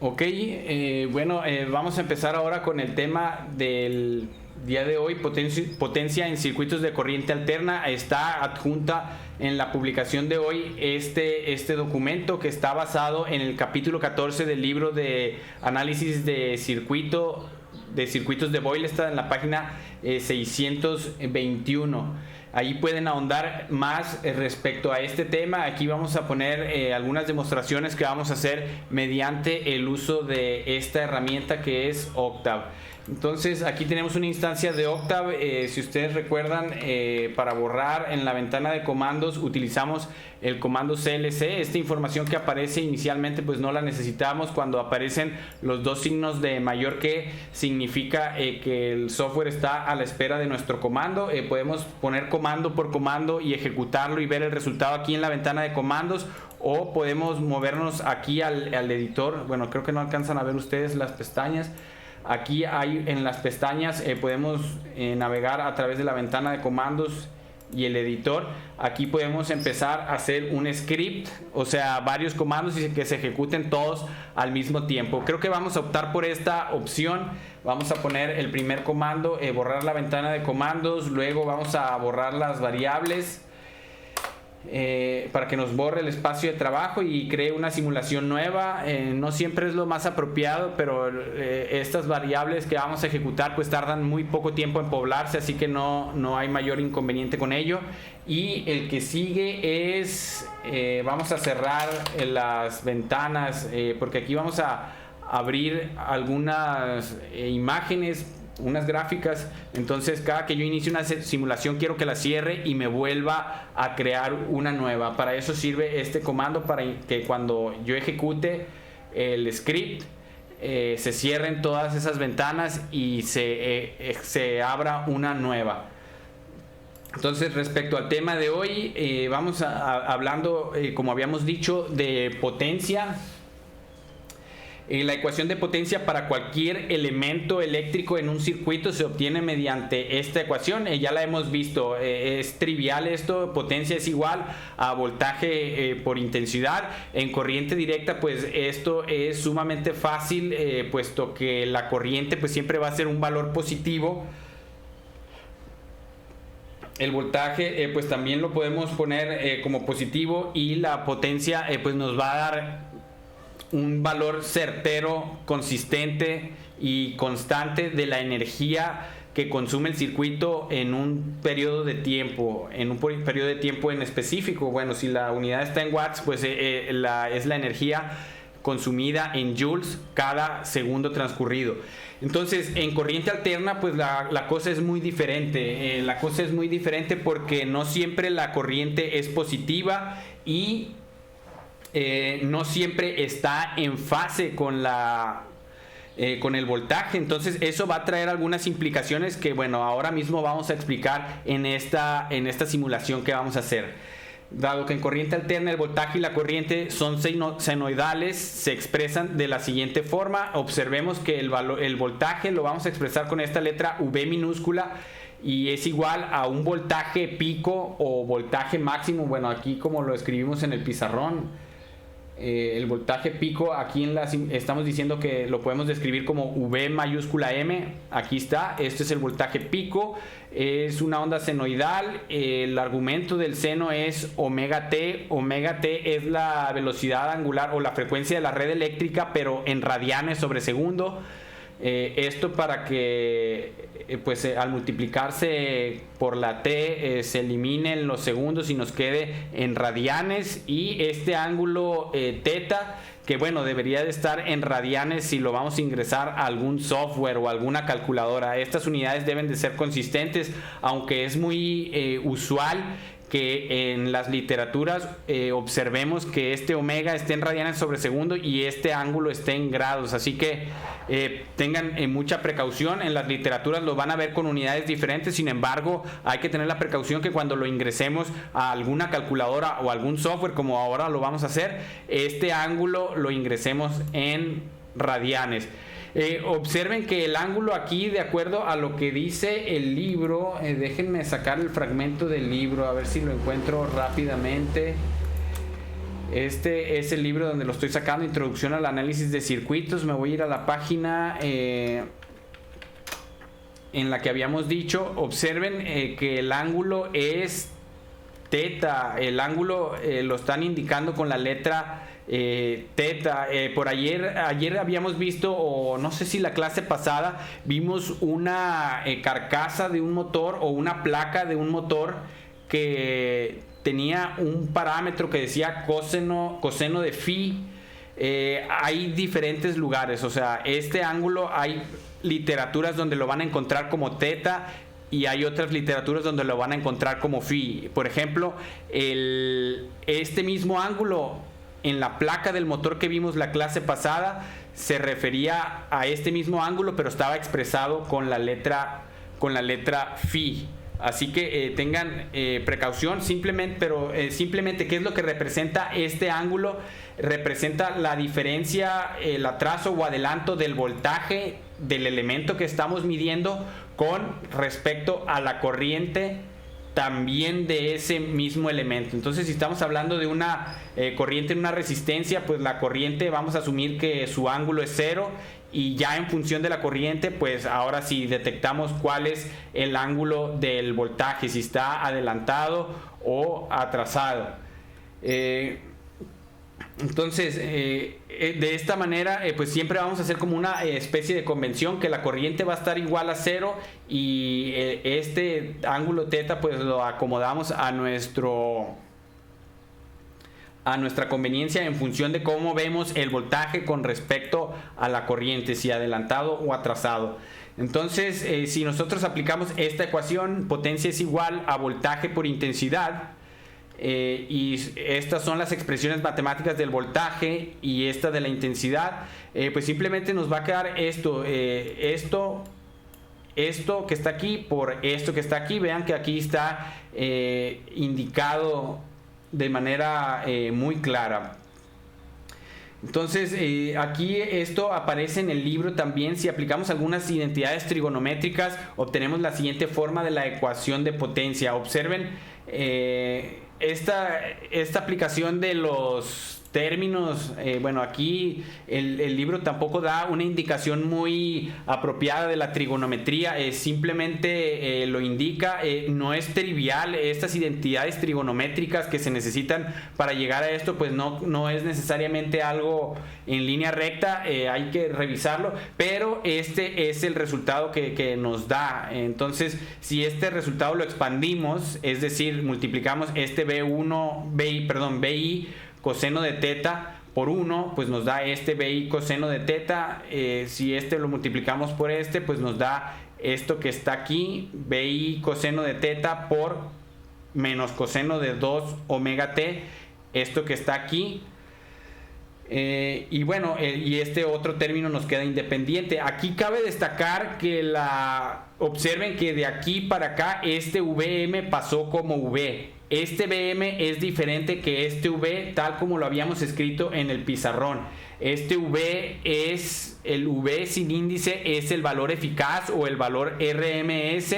Ok, vamos a empezar ahora con el tema del día de hoy, potencia en circuitos de corriente alterna. Está adjunta en la publicación de hoy este documento que está basado en el capítulo 14 del libro de análisis de circuitos de Boyle. Está en la página 621. Ahí pueden ahondar más respecto a este tema. Aquí vamos a poner algunas demostraciones que vamos a hacer mediante el uso de esta herramienta que es Octave. Entonces aquí tenemos una instancia de Octave. Si ustedes recuerdan, para borrar en la ventana de comandos utilizamos el comando CLC. Esta información que aparece inicialmente pues no la necesitamos. Cuando aparecen los dos signos de mayor que, significa que el software está a la espera de nuestro comando. Podemos poner comando por comando y ejecutarlo y ver el resultado aquí en la ventana de comandos, o podemos movernos aquí al editor. Bueno, creo que no alcanzan a ver ustedes las pestañas. Aquí hay en las pestañas, podemos navegar a través de la ventana de comandos y el editor. Aquí podemos empezar a hacer un script, o sea, varios comandos y que se ejecuten todos al mismo tiempo. Creo que vamos a optar por esta opción. Vamos a poner el primer comando, borrar la ventana de comandos. Luego vamos a borrar las variables para que nos borre el espacio de trabajo y cree una simulación nueva. No siempre es lo más apropiado, pero estas variables que vamos a ejecutar pues tardan muy poco tiempo en poblarse, así que no hay mayor inconveniente con ello. Y el que sigue es vamos a cerrar las ventanas, porque aquí vamos a abrir algunas imágenes, unas gráficas. Entonces cada que yo inicie una simulación quiero que la cierre y me vuelva a crear una nueva. Para eso sirve este comando, para que cuando yo ejecute el script se cierren todas esas ventanas y se abra una nueva. Entonces, respecto al tema de hoy, vamos hablando, como habíamos dicho, de potencia. La ecuación de potencia para cualquier elemento eléctrico en un circuito se obtiene mediante esta ecuación. Ya la hemos visto, es trivial esto. Potencia es igual a voltaje por intensidad. En corriente directa pues esto es sumamente fácil, puesto que la corriente pues siempre va a ser un valor positivo. El voltaje pues también lo podemos poner como positivo, y la potencia pues nos va a dar un valor certero, consistente y constante de la energía que consume el circuito en un periodo de tiempo, en específico. Bueno, si la unidad está en watts, pues es la energía consumida en joules cada segundo transcurrido. Entonces, en corriente alterna, pues la cosa es muy diferente. La cosa es muy diferente porque no siempre la corriente es positiva y no siempre está en fase con el voltaje. Entonces eso va a traer algunas implicaciones que, bueno, ahora mismo vamos a explicar en esta simulación que vamos a hacer. Dado que en corriente alterna el voltaje y la corriente son senoidales, se expresan de la siguiente forma. Observemos que el voltaje lo vamos a expresar con esta letra V minúscula, y es igual a un voltaje pico o voltaje máximo. Bueno, aquí como lo escribimos en el pizarrón, el voltaje pico, aquí estamos diciendo que lo podemos describir como V mayúscula M. Aquí está, este es el voltaje pico, es una onda senoidal. El argumento del seno es omega t. Omega t es la velocidad angular o la frecuencia de la red eléctrica, pero en radianes sobre segundo. Esto para que pues al multiplicarse por la t se eliminen los segundos y nos quede en radianes. Y este ángulo teta, que bueno, debería de estar en radianes si lo vamos a ingresar a algún software o alguna calculadora. Estas unidades deben de ser consistentes, aunque es muy usual que en las literaturas observemos que este omega esté en radianes sobre segundo y este ángulo esté en grados. Así que tengan mucha precaución. En las literaturas lo van a ver con unidades diferentes. Sin embargo, hay que tener la precaución que cuando lo ingresemos a alguna calculadora o algún software, como ahora lo vamos a hacer, este ángulo lo ingresemos en radianes. Observen que el ángulo aquí, de acuerdo a lo que dice el libro, déjenme sacar el fragmento del libro a ver si lo encuentro rápidamente. Este es el libro donde lo estoy sacando, Introducción al análisis de circuitos. Me voy a ir a la página en la que habíamos dicho. Observen que el ángulo es teta. El ángulo lo están indicando con la letra teta. Por ayer habíamos visto, o no sé si la clase pasada, vimos una carcasa de un motor o una placa de un motor que tenía un parámetro que decía coseno de phi. Hay diferentes lugares, o sea, este ángulo hay literaturas donde lo van a encontrar como teta y hay otras literaturas donde lo van a encontrar como phi. Por ejemplo, este mismo ángulo en la placa del motor que vimos la clase pasada se refería a este mismo ángulo, pero estaba expresado con la letra phi. Así que tengan precaución, simplemente ¿qué es lo que representa este ángulo? Representa la diferencia, el atraso o adelanto del voltaje del elemento que estamos midiendo con respecto a la corriente también de ese mismo elemento. Entonces, si estamos hablando de una corriente en una resistencia, pues la corriente vamos a asumir que su ángulo es 0, y ya en función de la corriente, pues ahora sí detectamos cuál es el ángulo del voltaje, si está adelantado o atrasado. Entonces, de esta manera, pues siempre vamos a hacer como una especie de convención que la corriente va a estar igual a 0 y este ángulo teta pues lo acomodamos a nuestra conveniencia en función de cómo vemos el voltaje con respecto a la corriente, si adelantado o atrasado. Entonces, si nosotros aplicamos esta ecuación, potencia es igual a voltaje por intensidad, y estas son las expresiones matemáticas del voltaje y esta de la intensidad, pues simplemente nos va a quedar esto que está aquí por esto que está aquí. Vean que aquí está indicado de manera muy clara. Entonces, aquí esto aparece en el libro también. Si aplicamos algunas identidades trigonométricas, obtenemos la siguiente forma de la ecuación de potencia. Observen esta aplicación de los términos. Bueno, aquí el libro tampoco da una indicación muy apropiada de la trigonometría, simplemente lo indica. No es trivial. Estas identidades trigonométricas que se necesitan para llegar a esto, pues no es necesariamente algo en línea recta. Hay que revisarlo, pero este es el resultado que nos da. Entonces, si este resultado lo expandimos, es decir, multiplicamos este BI coseno de teta por 1, pues nos da este BI coseno de teta. Si este lo multiplicamos por este, pues nos da esto que está aquí, BI coseno de teta por menos coseno de 2 omega t, esto que está aquí. Y bueno, y este otro término nos queda independiente. Aquí cabe destacar que observen que de aquí para acá este VM pasó como V. Este VM es diferente que este V tal como lo habíamos escrito en el pizarrón. Este V es el V sin índice, es el valor eficaz o el valor RMS,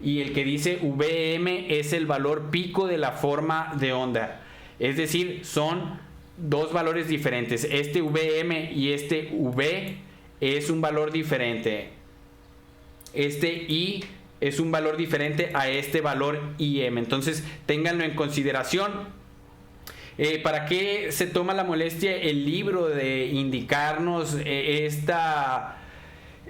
y el que dice VM es el valor pico de la forma de onda. Es decir, son dos valores diferentes. Este VM y este V es un valor diferente. Este I es un valor diferente a este valor IM. Entonces, ténganlo en consideración. ¿Para qué se toma la molestia el libro de indicarnos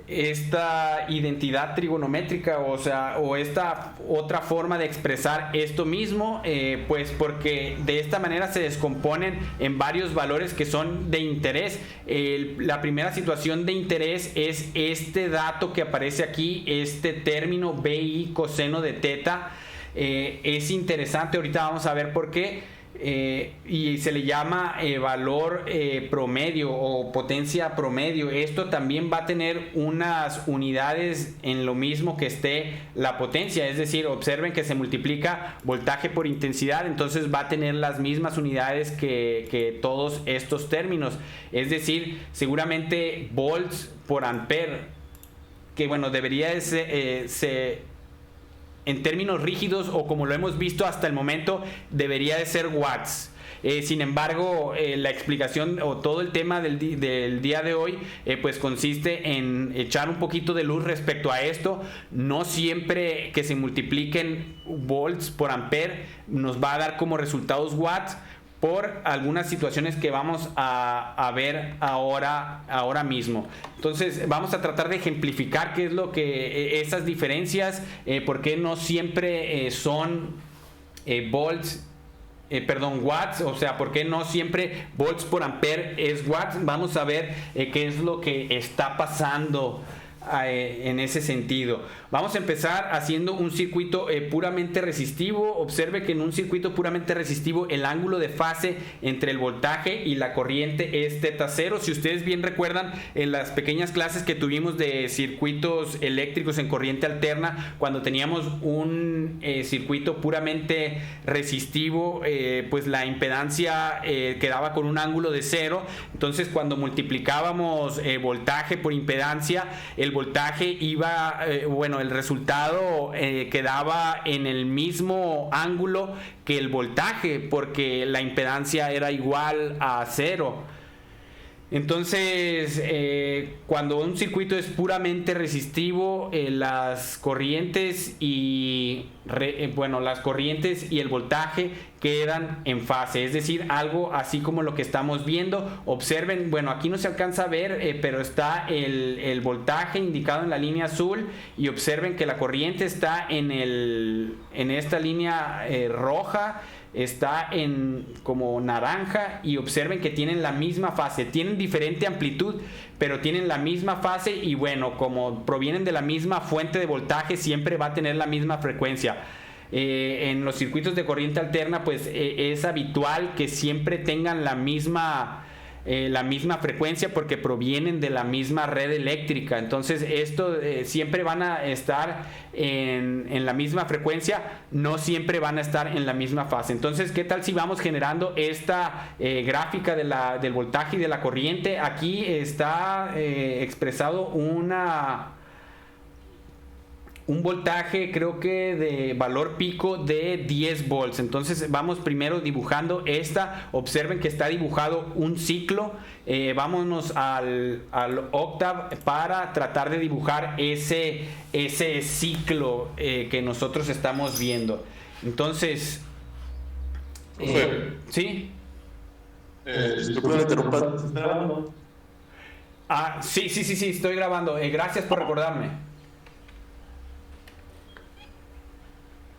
esta identidad trigonométrica, o esta otra forma de expresar esto mismo? Pues porque de esta manera se descomponen en varios valores que son de interés. La primera situación de interés es este dato que aparece aquí, este término BI coseno de teta. Es interesante, ahorita vamos a ver por qué. Y se le llama valor promedio o potencia promedio. Esto también va a tener unas unidades en lo mismo que esté la potencia, es decir, observen que se multiplica voltaje por intensidad, entonces va a tener las mismas unidades que todos estos términos, es decir, seguramente volts por ampere, que bueno, debería de ser en términos rígidos, o como lo hemos visto hasta el momento, debería de ser watts. Sin embargo, la explicación o todo el tema del día de hoy pues consiste en echar un poquito de luz respecto a esto. No siempre que se multipliquen volts por ampere nos va a dar como resultados watts, por algunas situaciones que vamos a ver ahora mismo. Entonces vamos a tratar de ejemplificar qué es lo que esas diferencias, por qué no siempre son watts, o sea, por qué no siempre volts por ampere es watts. Vamos a ver qué es lo que está pasando en ese sentido. Vamos a empezar haciendo un circuito puramente resistivo. Observe que en un circuito puramente resistivo el ángulo de fase entre el voltaje y la corriente es teta cero. Si ustedes bien recuerdan, en las pequeñas clases que tuvimos de circuitos eléctricos en corriente alterna, cuando teníamos un circuito puramente resistivo, pues la impedancia quedaba con un ángulo de cero. Entonces cuando multiplicábamos voltaje por impedancia, el voltaje iba, el resultado quedaba en el mismo ángulo que el voltaje, porque la impedancia era igual a cero. Entonces, cuando un circuito es puramente resistivo, las corrientes y el voltaje quedan en fase, es decir, algo así como lo que estamos viendo. Observen, aquí no se alcanza a ver, pero está el voltaje indicado en la línea azul, y observen que la corriente está en esta línea roja, está en como naranja, y observen que tienen la misma fase, tienen diferente amplitud, pero tienen la misma fase, y como provienen de la misma fuente de voltaje, siempre va a tener la misma frecuencia. En los circuitos de corriente alterna, pues es habitual que siempre tengan la misma frecuencia, porque provienen de la misma red eléctrica. Entonces esto siempre van a estar en la misma frecuencia, no siempre van a estar en la misma fase. Entonces, ¿qué tal si vamos generando esta gráfica del voltaje y de la corriente? Aquí está expresado un voltaje, creo que de valor pico de 10 volts. Entonces vamos primero dibujando esta. Observen que está dibujado un ciclo. Vámonos al Octave para tratar de dibujar ese ciclo que nosotros estamos viendo. Entonces, ¿sí? ¿Puedo interrumpir? ¿Estás grabando? Sí, estoy grabando. Gracias por recordarme.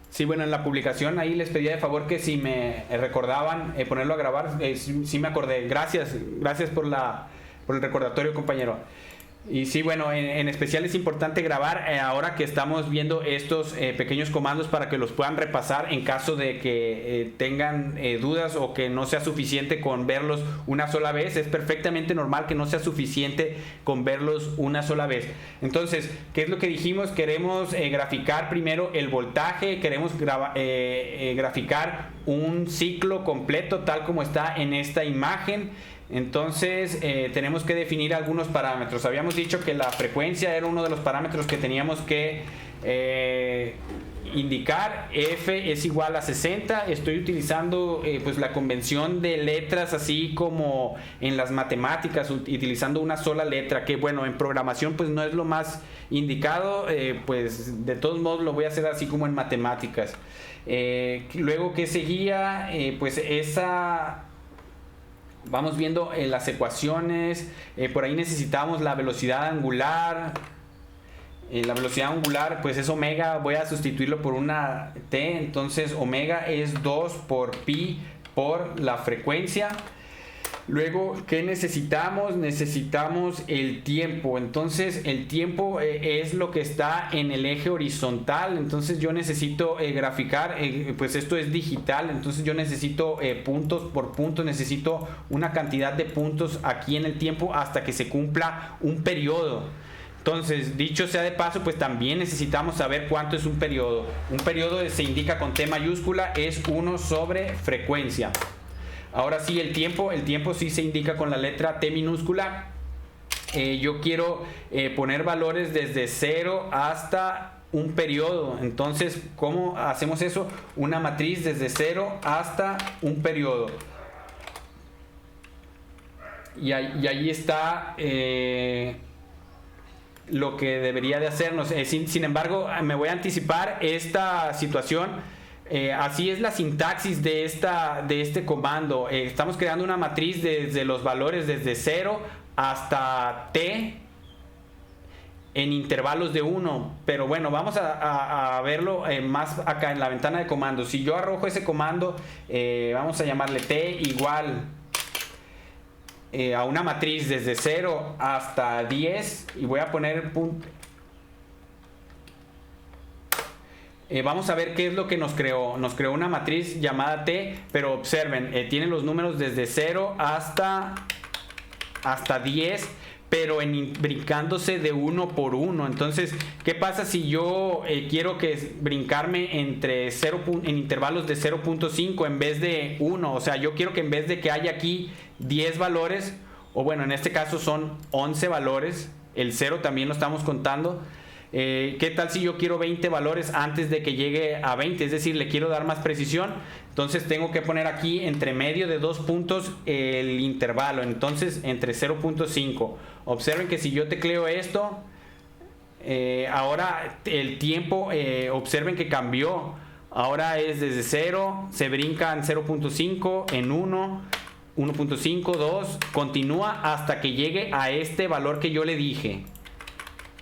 Sí, en la publicación ahí les pedía de favor que si me recordaban ponerlo a grabar. Sí me acordé. Gracias por el recordatorio, compañero. Y sí, en especial es importante grabar ahora que estamos viendo estos pequeños comandos, para que los puedan repasar en caso de que tengan dudas, o que no sea suficiente con verlos una sola vez. Es perfectamente normal que no sea suficiente con verlos una sola vez. Entonces, ¿qué es lo que dijimos? Queremos graficar primero el voltaje, queremos graficar un ciclo completo tal como está en esta imagen. Entonces tenemos que definir algunos parámetros. Habíamos dicho que la frecuencia era uno de los parámetros que teníamos que indicar. F es igual a 60. Estoy utilizando pues la convención de letras, así como en las matemáticas, utilizando una sola letra, que en programación pues no es lo más indicado, pues de todos modos lo voy a hacer así como en matemáticas. Luego, ¿qué seguía? Pues esa... Vamos viendo las ecuaciones. Por ahí necesitamos la velocidad angular. La velocidad angular pues es omega. Voy a sustituirlo por una t. Entonces omega es 2 por pi por la frecuencia. Luego, ¿qué necesitamos? Necesitamos el tiempo. Entonces el tiempo es lo que está en el eje horizontal. Entonces yo necesito graficar, pues esto es digital. Entonces yo necesito puntos por puntos. Necesito una cantidad de puntos aquí en el tiempo hasta que se cumpla un periodo. Entonces, dicho sea de paso, pues también necesitamos saber cuánto es un periodo. Un periodo se indica con T mayúscula, es 1 sobre frecuencia. Ahora sí, el tiempo sí se indica con la letra T minúscula. Yo quiero poner valores desde 0 hasta un periodo. Entonces, ¿cómo hacemos eso? Una matriz desde 0 hasta un periodo. y ahí está lo que debería de hacernos. Sin embargo, me voy a anticipar esta situación. Así es la sintaxis de este comando. Estamos creando una matriz desde los valores desde 0 hasta t en intervalos de 1, pero bueno, vamos a verlo más acá en la ventana de comandos. Si yo arrojo ese comando, vamos a llamarle t igual a una matriz desde 0 hasta 10, y voy a poner punto. Vamos a ver qué es lo que nos creó. Nos creó una matriz llamada t, pero observen, tiene los números desde 0 hasta 10, pero brincándose de 1 por 1. Entonces, ¿qué pasa si yo quiero brincarme en intervalos de 0.5 en vez de 1? O sea, yo quiero que en vez de que haya aquí 10 valores, o bueno, en este caso son 11 valores, el 0 también lo estamos contando. ¿Qué tal si yo quiero 20 valores antes de que llegue a 20? Es decir, le quiero dar más precisión. Entonces tengo que poner aquí entre medio de 2 puntos el intervalo. Entonces entre 0.5. Observen que si yo tecleo esto, ahora el tiempo, observen que cambió. Ahora es desde 0, se brinca en 0.5, en 1, 1.5, 2. Continúa hasta que llegue a este valor que yo le dije.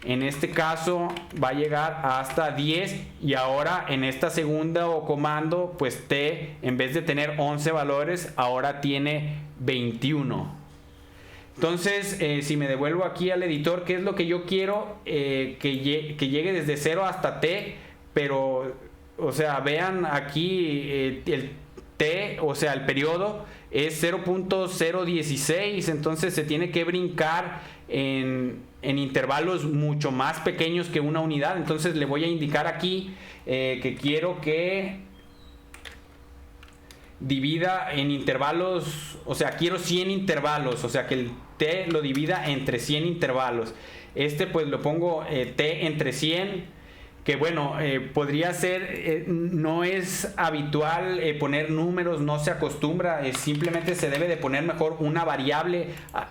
En este caso va a llegar hasta 10, y ahora en esta segunda comando, pues t, en vez de tener 11 valores, ahora tiene 21. Entonces, si me devuelvo aquí al editor, ¿qué es lo que yo quiero? Que llegue desde 0 hasta t, pero, o sea, vean aquí el t, o sea, el periodo es 0.016, entonces se tiene que brincar en intervalos mucho más pequeños que una unidad. Entonces le voy a indicar aquí que quiero que divida en intervalos, o sea, quiero 100 intervalos, o sea, que el t lo divida entre 100 intervalos. Pues lo pongo t entre 100, que bueno, podría ser, no es habitual poner números, no se acostumbra, simplemente se debe de poner mejor una variable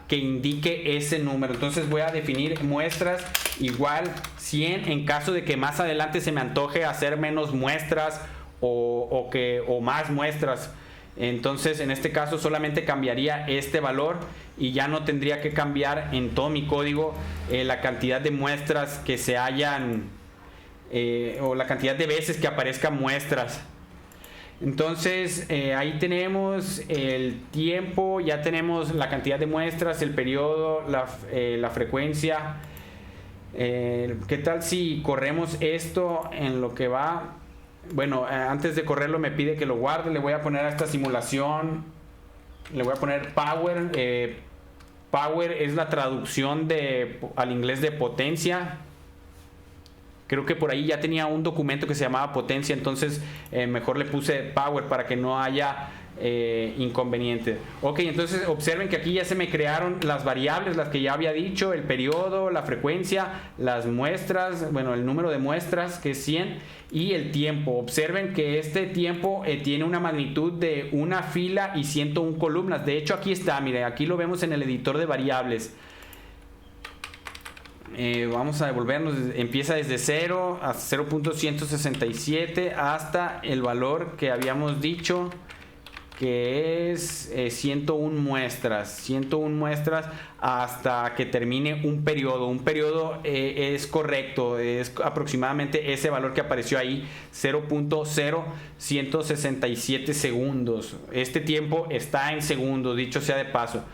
que indique ese número. Entonces voy a definir muestras igual 100, en caso de que más adelante se me antoje hacer menos muestras o más muestras. Entonces en este caso solamente cambiaría este valor y ya no tendría que cambiar en todo mi código la cantidad de muestras que se hayan, o la cantidad de veces que aparezcan muestras. Entonces ahí tenemos el tiempo, ya tenemos la cantidad de muestras, el periodo, la frecuencia. ¿Qué tal si corremos esto en lo que va? Bueno, antes de correrlo me pide que lo guarde. Le voy a poner a esta simulación, le voy a poner power. Power es la traducción al inglés de potencia. Creo que por ahí ya tenía un documento que se llamaba potencia, entonces mejor le puse power para que no haya inconveniente. Ok, entonces observen que aquí ya se me crearon las variables, las que ya había dicho, el periodo, la frecuencia, las muestras, bueno, el número de muestras, que es 100, y el tiempo. Observen que este tiempo tiene una magnitud de una fila y 101 columnas. De hecho, aquí está, mire, aquí lo vemos en el editor de variables. Vamos a devolvernos, empieza desde 0 a 0.167 hasta el valor que habíamos dicho, que es 101 muestras. 101 muestras hasta que termine un periodo. Un periodo es correcto, es aproximadamente ese valor que apareció ahí, 0.0167 segundos. Este tiempo está en segundos, dicho sea de paso.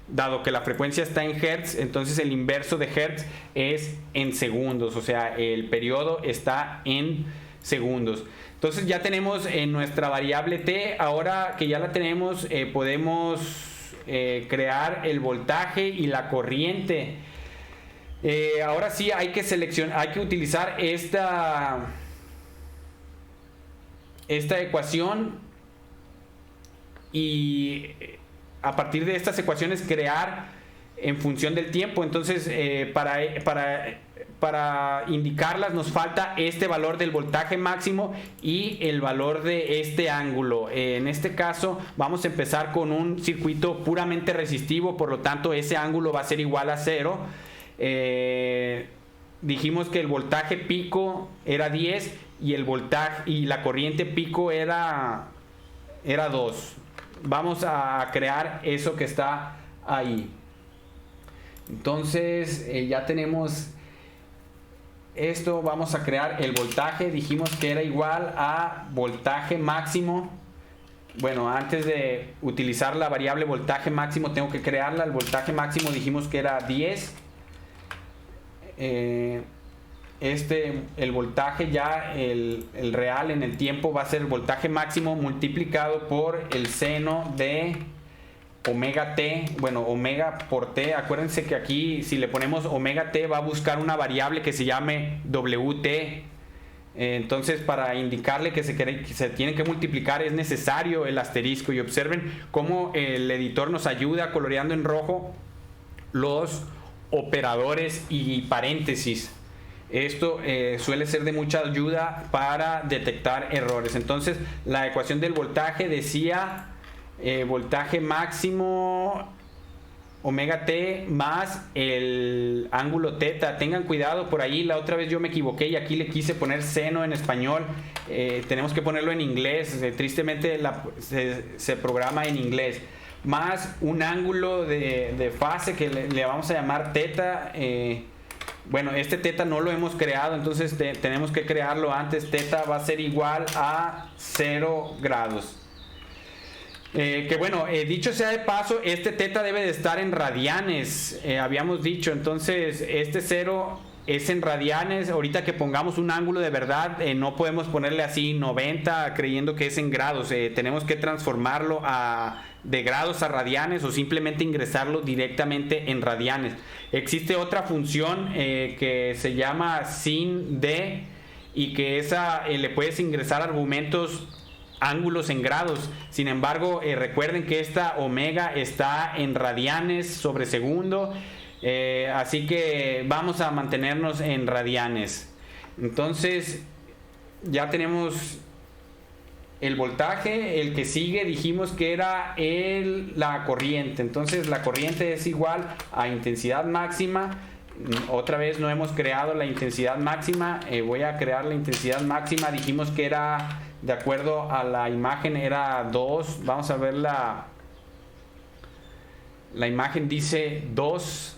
Dado que la frecuencia está en hertz, entonces el inverso de hertz es en segundos, o sea, el periodo está en segundos. Entonces ya tenemos nuestra variable t. Ahora que ya la tenemos, podemos crear el voltaje y la corriente. Ahora sí hay que utilizar esta ecuación, y a partir de estas ecuaciones crear en función del tiempo. Entonces para para indicarlas nos falta este valor del voltaje máximo y el valor de este ángulo. En este caso vamos a empezar con un circuito puramente resistivo, por lo tanto ese ángulo va a ser igual a 0. Dijimos que el voltaje pico era 10 y el voltaje y la corriente pico era 2. Vamos a crear eso que está ahí. Entonces ya tenemos esto. Vamos a crear el voltaje. Dijimos que era igual a voltaje máximo. Bueno, antes de utilizar la variable voltaje máximo tengo que crearla. El voltaje máximo dijimos que era 10. El voltaje ya, el real en el tiempo va a ser el voltaje máximo multiplicado por el seno de omega t, bueno, omega por t. Acuérdense que aquí si le ponemos omega t va a buscar una variable que se llame wt. Entonces para indicarle que se tiene que multiplicar es necesario el asterisco. Y observen cómo el editor nos ayuda coloreando en rojo los operadores y paréntesis. Esto suele ser de mucha ayuda para detectar errores. Entonces la ecuación del voltaje decía voltaje máximo omega t más el ángulo teta. Tengan cuidado, por ahí la otra vez yo me equivoqué y aquí le quise poner seno en español. Tenemos que ponerlo en inglés. Tristemente se programa en inglés. Más un ángulo de fase que le vamos a llamar teta. Bueno, este teta no lo hemos creado, entonces tenemos que crearlo antes. Teta va a ser igual a 0 grados. Que bueno, dicho sea de paso, este teta debe de estar en radianes, habíamos dicho. Entonces este 0 es en radianes. Ahorita que pongamos un ángulo de verdad, no podemos ponerle así 90 creyendo que es en grados. Tenemos que transformarlo de grados a radianes o simplemente ingresarlo directamente en radianes. Existe otra función que se llama sin d, y que esa le puedes ingresar argumentos ángulos en grados. Sin embargo, recuerden que esta omega está en radianes sobre segundo, así que vamos a mantenernos en radianes. Entonces ya tenemos el voltaje. El que sigue dijimos que era la corriente. Entonces la corriente es igual a intensidad máxima. Otra vez no hemos creado la intensidad máxima. Voy a crear la intensidad máxima. Dijimos que era, de acuerdo a la imagen, era 2. Vamos a ver la imagen dice 2.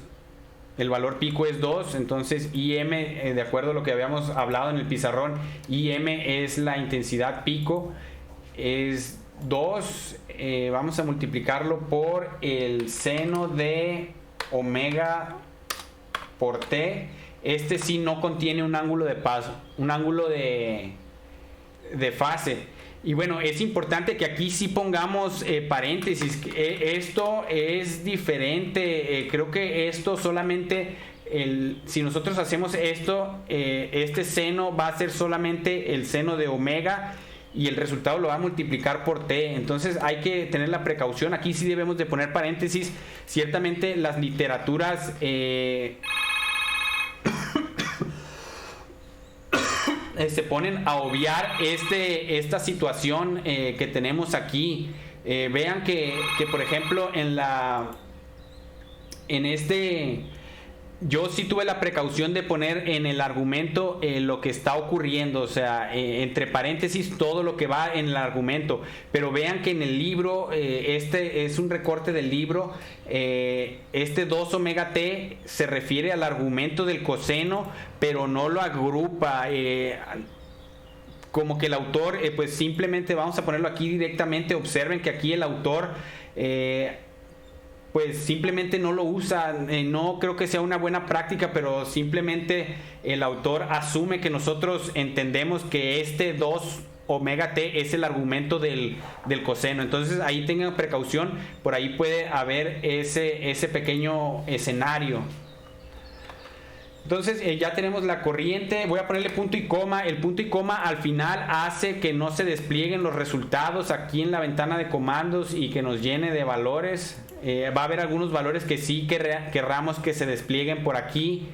El valor pico es 2. Entonces IM, de acuerdo a lo que habíamos hablado en el pizarrón, IM es la intensidad pico, es 2. Vamos a multiplicarlo por el seno de omega por t. Este sí no contiene un ángulo de paso, un ángulo de fase. Y bueno, es importante que aquí sí pongamos paréntesis. Esto es diferente. Creo que esto solamente, si nosotros hacemos esto, este seno va a ser solamente el seno de omega y el resultado lo va a multiplicar por t. Entonces hay que tener la precaución. Aquí sí debemos de poner paréntesis. Ciertamente las literaturas se ponen a obviar esta situación que tenemos aquí. Vean que por ejemplo yo sí tuve la precaución de poner en el argumento lo que está ocurriendo, o sea, entre paréntesis todo lo que va en el argumento. Pero vean que en el libro, este es un recorte del libro, este 2 omega t se refiere al argumento del coseno, pero no lo agrupa. Como que el autor, pues simplemente vamos a ponerlo aquí directamente. Observen que aquí el autor pues simplemente no lo usa. No creo que sea una buena práctica, pero simplemente el autor asume que nosotros entendemos que este 2 omega t es el argumento del coseno. Entonces ahí tengan precaución, por ahí puede haber ese pequeño escenario. Entonces ya tenemos la corriente. Voy a ponerle punto y coma. El punto y coma al final hace que no se desplieguen los resultados aquí en la ventana de comandos y que nos llene de valores. Va a haber algunos valores que sí querramos que se desplieguen por aquí.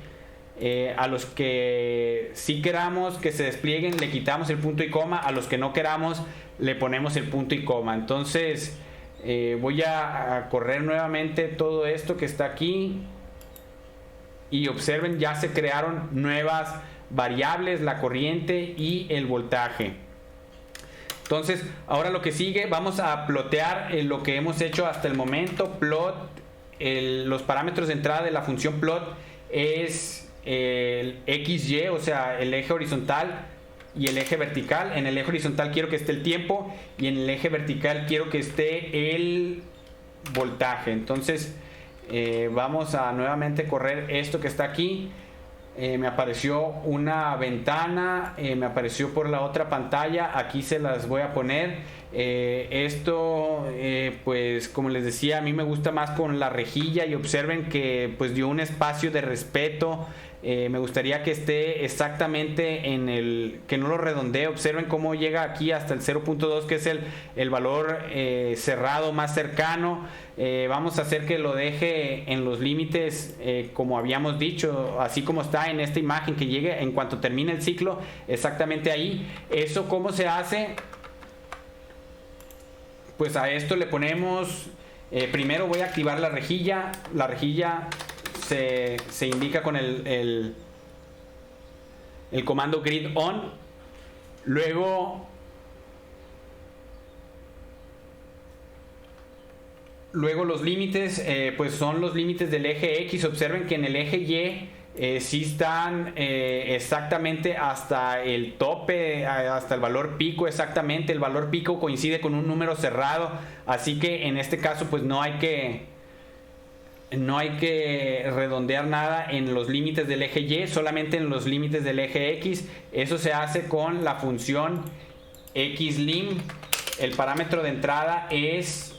A los que sí queramos que se desplieguen le quitamos el punto y coma, a los que no queramos le ponemos el punto y coma. Entonces voy a correr nuevamente todo esto que está aquí y observen, ya se crearon nuevas variables, la corriente y el voltaje. Entonces ahora lo que sigue, vamos a plotear lo que hemos hecho hasta el momento. Plot, los parámetros de entrada de la función plot es el XY, o sea el eje horizontal y el eje vertical. En el eje horizontal quiero que esté el tiempo y en el eje vertical quiero que esté el voltaje. Entonces vamos a nuevamente correr esto que está aquí. Me apareció una ventana, me apareció por la otra pantalla, aquí se las voy a poner. Esto pues como les decía, a mí me gusta más con la rejilla y observen que pues dio un espacio de respeto. Me gustaría que esté exactamente en el, que no lo redondee. Observen cómo llega aquí hasta el 0.2, que es el valor cerrado más cercano. Vamos a hacer que lo deje en los límites como habíamos dicho, así como está en esta imagen, que llegue en cuanto termine el ciclo exactamente ahí. ¿Eso cómo se hace? Pues a esto le ponemos, primero voy a activar la rejilla. La rejilla se indica con el comando grid on. Luego los límites pues son los límites del eje X. Observen que en el eje Y sí están exactamente hasta el tope, hasta el valor pico exactamente. El valor pico coincide con un número cerrado, así que en este caso pues no hay que redondear nada en los límites del eje Y, solamente en los límites del eje X. Eso se hace con la función xlim. El parámetro de entrada es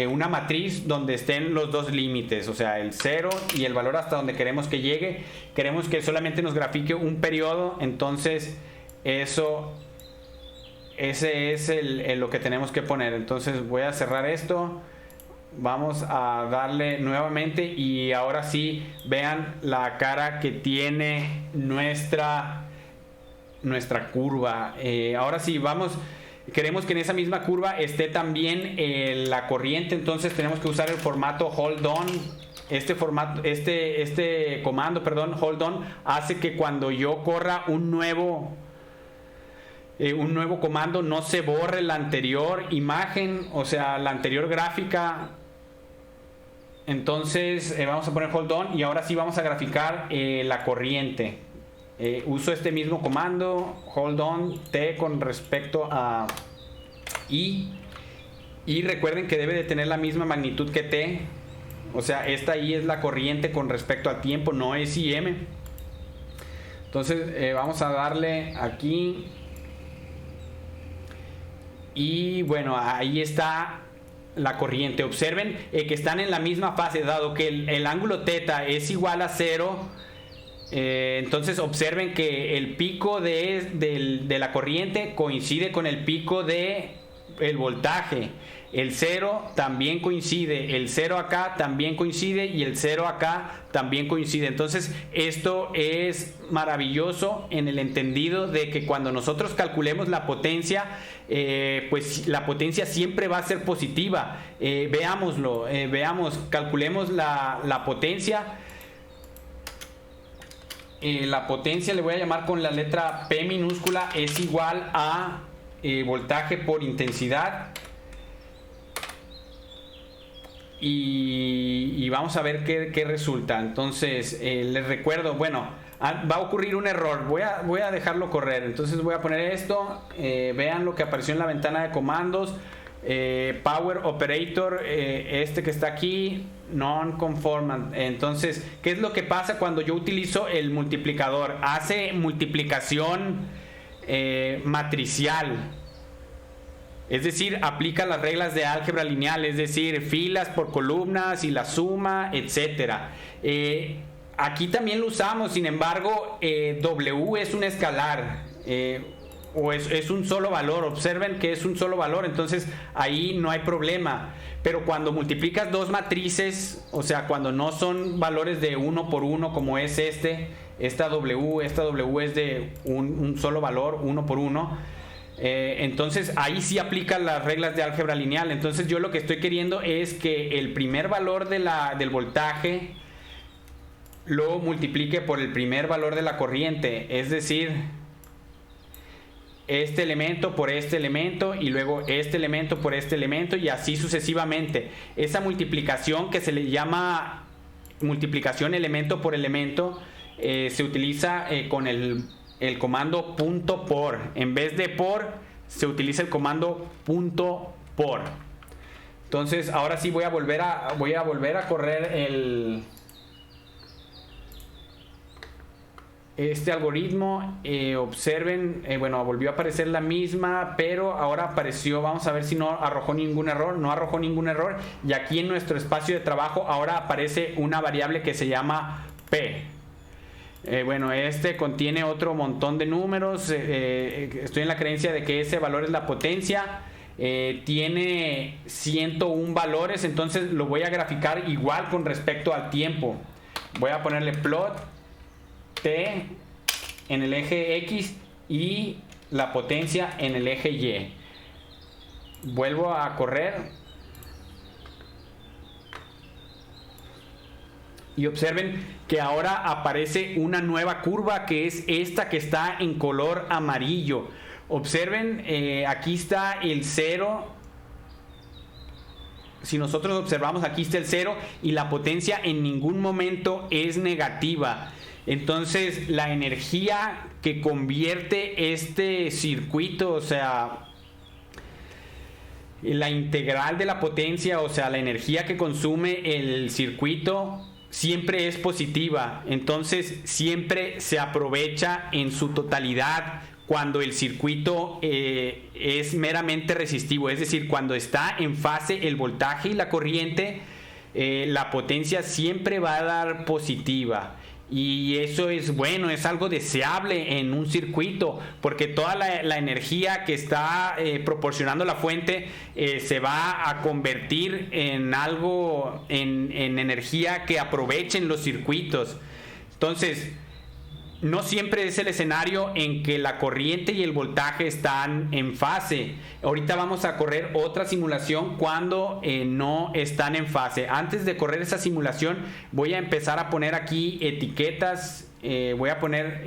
una matriz donde estén los dos límites, o sea el 0 y el valor hasta donde queremos que llegue. Queremos que solamente nos grafique un periodo, entonces ese es lo que tenemos que poner. Entonces voy a cerrar esto, vamos a darle nuevamente y ahora sí vean la cara que tiene nuestra curva. Ahora sí vamos. Queremos que en esa misma curva esté también la corriente, entonces tenemos que usar el formato hold on. Este comando, hold on, hace que cuando yo corra un nuevo comando no se borre la anterior imagen, o sea la anterior gráfica. Entonces vamos a poner hold on y ahora sí vamos a graficar la corriente. Uso este mismo comando, hold on t con respecto a i, y recuerden que debe de tener la misma magnitud que t, o sea esta i es la corriente con respecto al tiempo, no es im. Entonces vamos a darle aquí y bueno, ahí está la corriente. Observen que están en la misma fase, dado que el ángulo θ es igual a 0. Entonces observen que el pico de la corriente coincide con el pico de el voltaje. El 0 también coincide, el 0 acá también coincide y el 0 acá también coincide. Entonces esto es maravilloso en el entendido de que cuando nosotros calculemos la potencia, pues la potencia siempre va a ser positiva. Veámoslo, calculemos la potencia. La potencia le voy a llamar con la letra P minúscula, es igual a voltaje por intensidad. Y vamos a ver qué resulta. Entonces les recuerdo, bueno, va a ocurrir un error, voy a dejarlo correr. Entonces voy a poner esto, vean lo que apareció en la ventana de comandos. Power Operator, este que está aquí, non-conformant. Entonces, ¿qué es lo que pasa cuando yo utilizo el multiplicador? Hace multiplicación matricial, es decir, aplica las reglas de álgebra lineal, es decir, filas por columnas y la suma, etcétera. Aquí también lo usamos, sin embargo, W es un escalar. o es un solo valor. Observen que es un solo valor, entonces ahí no hay problema. Pero cuando multiplicas dos matrices, o sea, cuando no son valores de 1 por 1 como es esta W es de un solo valor, 1 por 1, entonces ahí sí aplican las reglas de álgebra lineal. Entonces yo lo que estoy queriendo es que el primer valor del voltaje lo multiplique por el primer valor de la corriente, es decir, este elemento por este elemento y luego este elemento por este elemento y así sucesivamente. Esa multiplicación que se le llama multiplicación elemento por elemento se utiliza con el comando punto por. En vez de por se utiliza el comando punto por. Entonces ahora sí voy a volver a correr este algoritmo. Observen, bueno, volvió a aparecer la misma, pero ahora apareció, vamos a ver si no arrojó ningún error. No arrojó ningún error, y aquí en nuestro espacio de trabajo ahora aparece una variable que se llama P. Bueno, contiene otro montón de números. Estoy en la creencia de que ese valor es la potencia. Tiene 101 valores, entonces lo voy a graficar igual con respecto al tiempo. Voy a ponerle plot T en el eje X y la potencia en el eje Y. Vuelvo a correr y observen que ahora aparece una nueva curva, que es esta que está en color amarillo. Observen, aquí está el 0. Si nosotros observamos, aquí está el 0 y la potencia en ningún momento es negativa. Entonces la energía que convierte este circuito, o sea, la integral de la potencia, o sea, la energía que consume el circuito, siempre es positiva. Entonces siempre se aprovecha en su totalidad cuando el circuito es meramente resistivo, es decir, cuando está en fase el voltaje y la corriente, la potencia siempre va a dar positiva. Y eso es bueno, es algo deseable en un circuito, porque toda la energía que está proporcionando la fuente se va a convertir en algo, en energía que aprovechen los circuitos. Entonces, no siempre es el escenario en que la corriente y el voltaje están en fase. Ahorita vamos a correr otra simulación cuando no están en fase. Antes de correr esa simulación voy a empezar a poner aquí etiquetas, voy a poner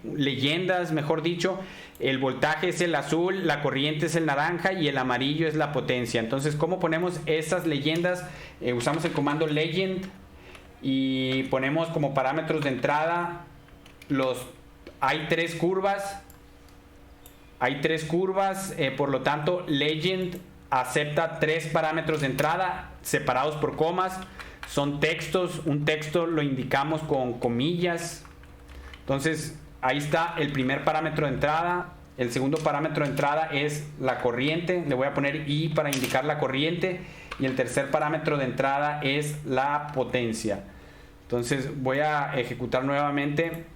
leyendas, mejor dicho. El voltaje es el azul, la corriente es el naranja y el amarillo es la potencia. Entonces, ¿cómo ponemos esas leyendas? Usamos el comando legend y ponemos como parámetros de entrada hay tres curvas, por lo tanto legend acepta 3 parámetros de entrada separados por comas. Son textos, un texto lo indicamos con comillas. Entonces ahí está el primer parámetro de entrada. El segundo parámetro de entrada es la corriente, le voy a poner I para indicar la corriente, y el tercer parámetro de entrada es la potencia. Entonces voy a ejecutar nuevamente.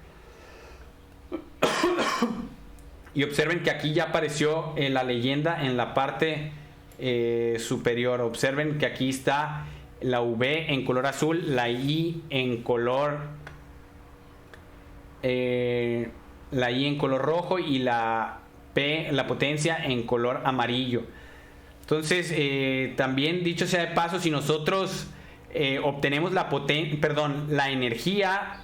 Y observen que aquí ya apareció la leyenda en la parte superior. Observen que aquí está la V en color azul, la I en color rojo y la P, la potencia, en color amarillo. Entonces, también dicho sea de paso, si nosotros obtenemos la energía,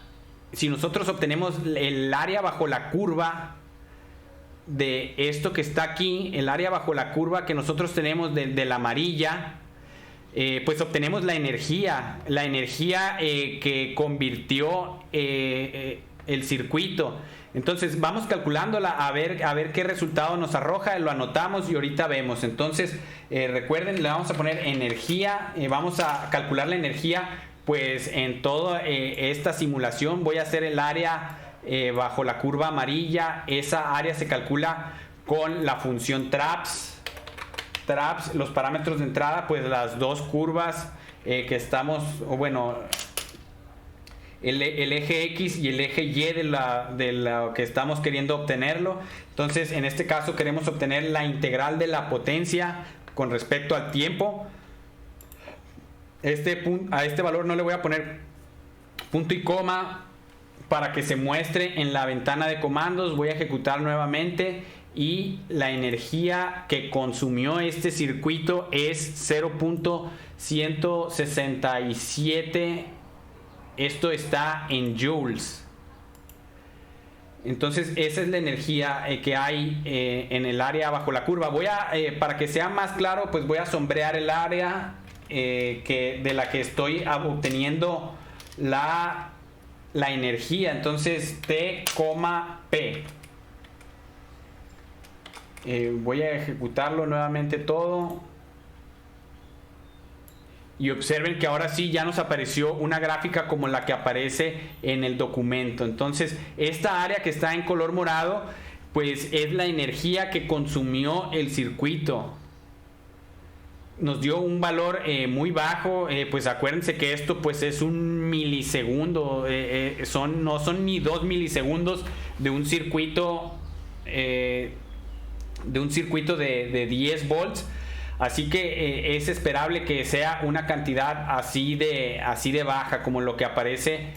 si nosotros obtenemos el área bajo la curva de esto que está aquí, el área bajo la curva que nosotros tenemos de la amarilla, pues obtenemos la energía que convirtió el circuito. Entonces vamos calculándola a ver qué resultado nos arroja, lo anotamos y ahorita vemos. Entonces recuerden, le vamos a poner energía, vamos a calcular la energía. Pues en toda esta simulación voy a hacer el área bajo la curva amarilla. Esa área se calcula con la función traps. Los parámetros de entrada, pues las dos curvas que estamos, el eje X y el eje Y de lo que estamos queriendo obtenerlo. Entonces, en este caso queremos obtener la integral de la potencia con respecto al tiempo. A este valor no le voy a poner punto y coma para que se muestre en la ventana de comandos. Voy a ejecutar nuevamente y la energía que consumió este circuito es 0.167. Esto está en joules. Entonces esa es la energía que hay en el área bajo la curva. Para que sea más claro, pues voy a sombrear el área de la que estoy obteniendo la energía. Entonces T, P. Voy a ejecutarlo nuevamente todo. Y observen que ahora sí ya nos apareció una gráfica como la que aparece en el documento. Entonces esta área que está en color morado pues es la energía que consumió el circuito. Nos dio un valor muy bajo. Pues acuérdense que esto pues es un milisegundo. No son ni 2 milisegundos de un circuito de 10 volts. Así que es esperable que sea una cantidad así de baja como lo que aparece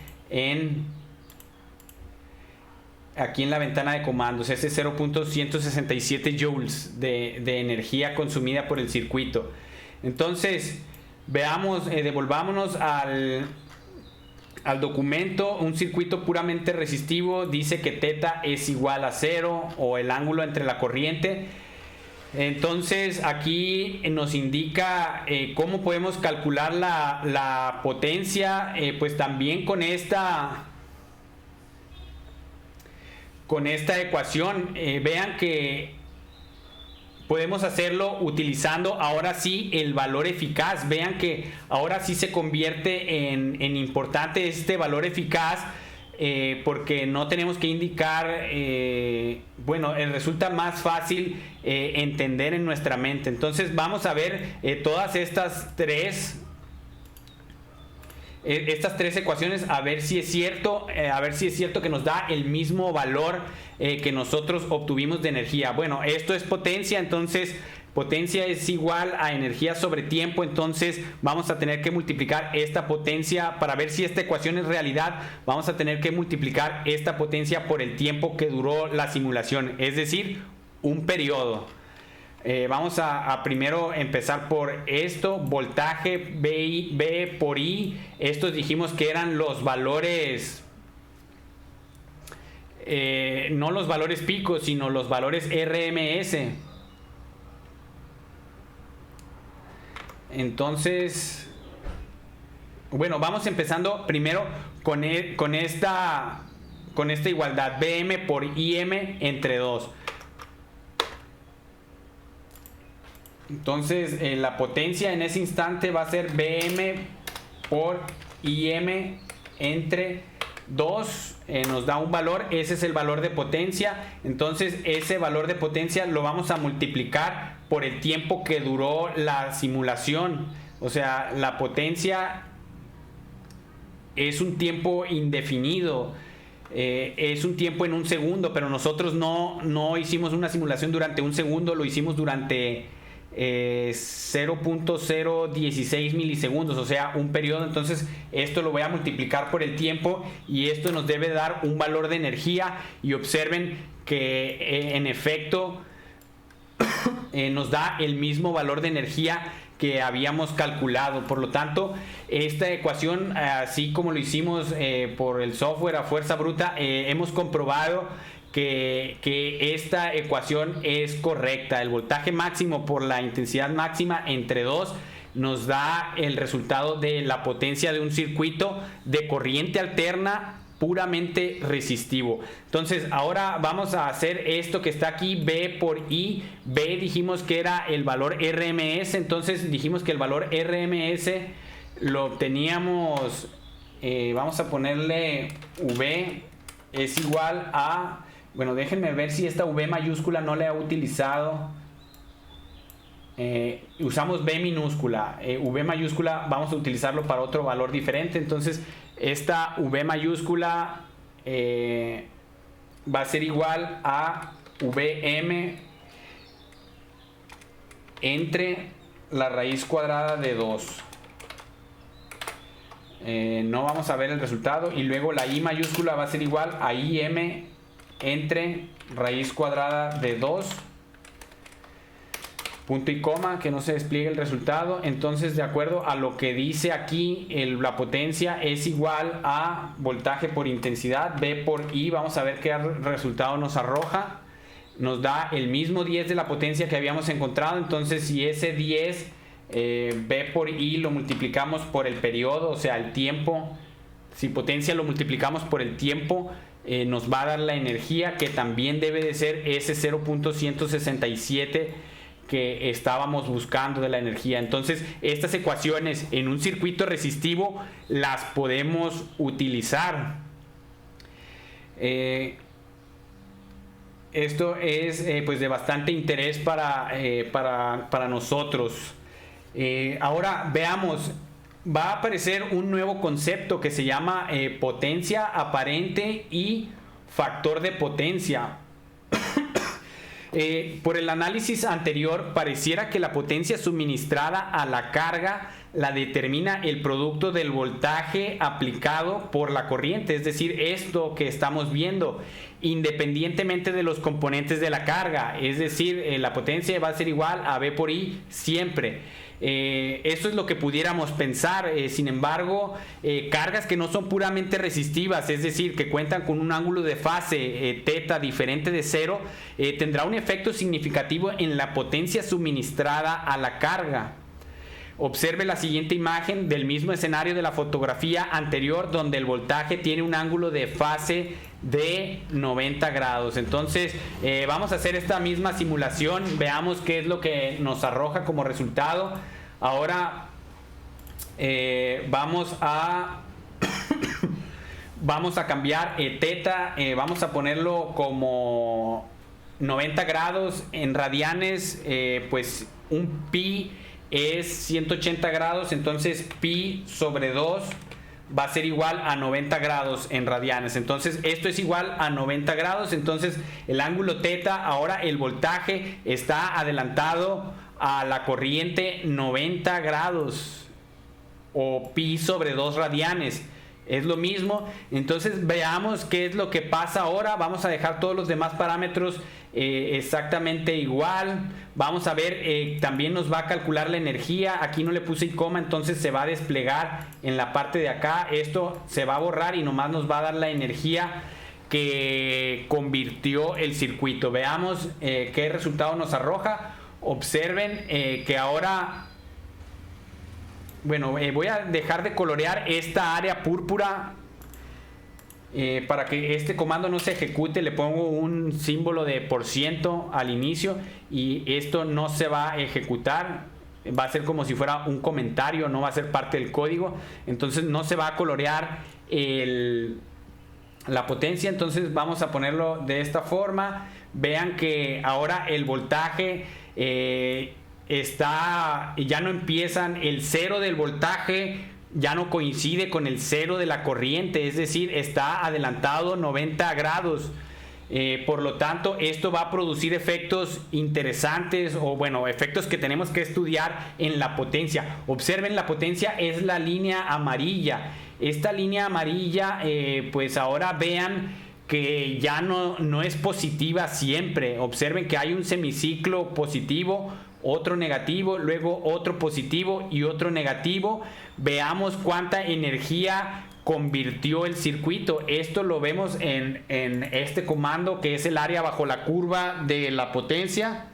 aquí en la ventana de comandos. Ese 0.167 joules de energía consumida por el circuito. Entonces devolvámonos al documento. Un circuito puramente resistivo dice que θ es igual a 0, o el ángulo entre la corriente. Entonces aquí nos indica cómo podemos calcular la potencia. Pues también con esta ecuación. Vean que podemos hacerlo utilizando ahora sí el valor eficaz. Vean que ahora sí se convierte en importante este valor eficaz. Porque no tenemos que indicar, resulta más fácil entender en nuestra mente. Entonces vamos a ver todas estas tres ecuaciones, a ver si es cierto que nos da el mismo valor que nosotros obtuvimos de energía. Bueno, esto es potencia, entonces potencia es igual a energía sobre tiempo. Entonces vamos a tener que multiplicar esta potencia para ver si esta ecuación es realidad. Vamos a tener que multiplicar esta potencia por el tiempo que duró la simulación, es decir, un periodo. Vamos a primero empezar por esto: voltaje B por I. Estos dijimos que eran los valores, no los valores picos, sino los valores RMS. Entonces, vamos empezando primero con esta igualdad: Bm por Im entre 2. Entonces la potencia en ese instante va a ser Bm por Im entre 2. Nos da un valor, ese es el valor de potencia. Entonces ese valor de potencia lo vamos a multiplicar por el tiempo que duró la simulación. O sea, la potencia es un tiempo indefinido. Es un tiempo en un segundo, pero nosotros no hicimos una simulación durante un segundo, lo hicimos durante 0.016 milisegundos, o sea, un periodo. Entonces esto lo voy a multiplicar por el tiempo y esto nos debe dar un valor de energía. Y observen que en efecto nos da el mismo valor de energía que habíamos calculado. Por lo tanto, esta ecuación, así como lo hicimos por el software a fuerza bruta, hemos comprobado que esta ecuación es correcta. El voltaje máximo por la intensidad máxima entre 2 nos da el resultado de la potencia de un circuito de corriente alterna puramente resistivo. Entonces ahora vamos a hacer esto que está aquí: B por I. B dijimos que era el valor RMS. Entonces dijimos que el valor RMS lo obteníamos, vamos a ponerle V es igual a, déjenme ver si esta V mayúscula no la he utilizado. usamos B minúscula, V mayúscula vamos a utilizarlo para otro valor diferente. Entonces esta V mayúscula va a ser igual a VM entre la raíz cuadrada de 2. No vamos a ver el resultado. Y luego la I mayúscula va a ser igual a IM entre raíz cuadrada de 2, punto y coma, que no se despliegue el resultado. Entonces, de acuerdo a lo que dice aquí, la potencia es igual a voltaje por intensidad, V por I. Vamos a ver qué resultado nos arroja. Nos da el mismo 10 de la potencia que habíamos encontrado. Entonces, si ese 10 V por I lo multiplicamos por el periodo, o sea, el tiempo, si potencia lo multiplicamos por el tiempo, nos va a dar la energía, que también debe de ser ese 0.167 que estábamos buscando de la energía. Entonces, estas ecuaciones en un circuito resistivo las podemos utilizar. Esto es pues de bastante interés para nosotros. Ahora veamos, va a aparecer un nuevo concepto que se llama potencia aparente y factor de potencia. Por el análisis anterior, pareciera que la potencia suministrada a la carga la determina el producto del voltaje aplicado por la corriente, es decir, esto que estamos viendo, independientemente de los componentes de la carga, es decir, la potencia va a ser igual a V por I siempre. Eso es lo que pudiéramos pensar. Sin embargo, cargas que no son puramente resistivas, es decir, que cuentan con un ángulo de fase teta diferente de 0, tendrá un efecto significativo en la potencia suministrada a la carga. Observe la siguiente imagen del mismo escenario de la fotografía anterior, donde el voltaje tiene un ángulo de fase de 90 grados. Entonces vamos a hacer esta misma simulación, veamos qué es lo que nos arroja como resultado. Ahora vamos a cambiar teta, vamos a ponerlo como 90 grados en radianes, pues un pi es 180 grados, entonces pi sobre 2 va a ser igual a 90 grados en radianes. Entonces esto es igual a 90 grados, entonces el ángulo teta, ahora el voltaje está adelantado a la corriente 90 grados, o pi sobre 2 radianes. Es lo mismo. Entonces veamos qué es lo que pasa ahora. Vamos a dejar todos los demás parámetros exactamente igual. Vamos a ver, también nos va a calcular la energía. Aquí no le puse y coma, entonces se va a desplegar en la parte de acá. Esto se va a borrar y nomás nos va a dar la energía que convirtió el circuito. Veamos qué resultado nos arroja. Observen que ahora, bueno, voy a dejar de colorear esta área púrpura para que este comando no se ejecute. Le pongo un símbolo de % al inicio y esto no se va a ejecutar. Va a ser como si fuera un comentario, no va a ser parte del código. Entonces no se va a colorear la potencia. Entonces vamos a ponerlo de esta forma. Vean que ahora el voltaje ya no empiezan, el 0 del voltaje ya no coincide con el 0 de la corriente, es decir, está adelantado 90 grados. Por lo tanto, esto va a producir efectos interesantes, o bueno, efectos que tenemos que estudiar en la potencia. Observen, la potencia es la línea amarilla. Esta línea amarilla, pues ahora vean que ya no es positiva siempre. Observen que hay un semiciclo positivo, otro negativo, luego otro positivo y otro negativo. Veamos cuánta energía convirtió el circuito. Esto lo vemos en este comando, que es el área bajo la curva de la potencia.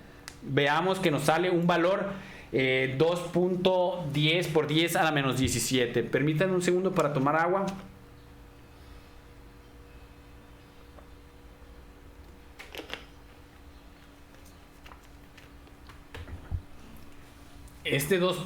Veamos que nos sale un valor 2.10 por 10 a la menos 17. Permítanme un segundo para tomar agua. Este 2.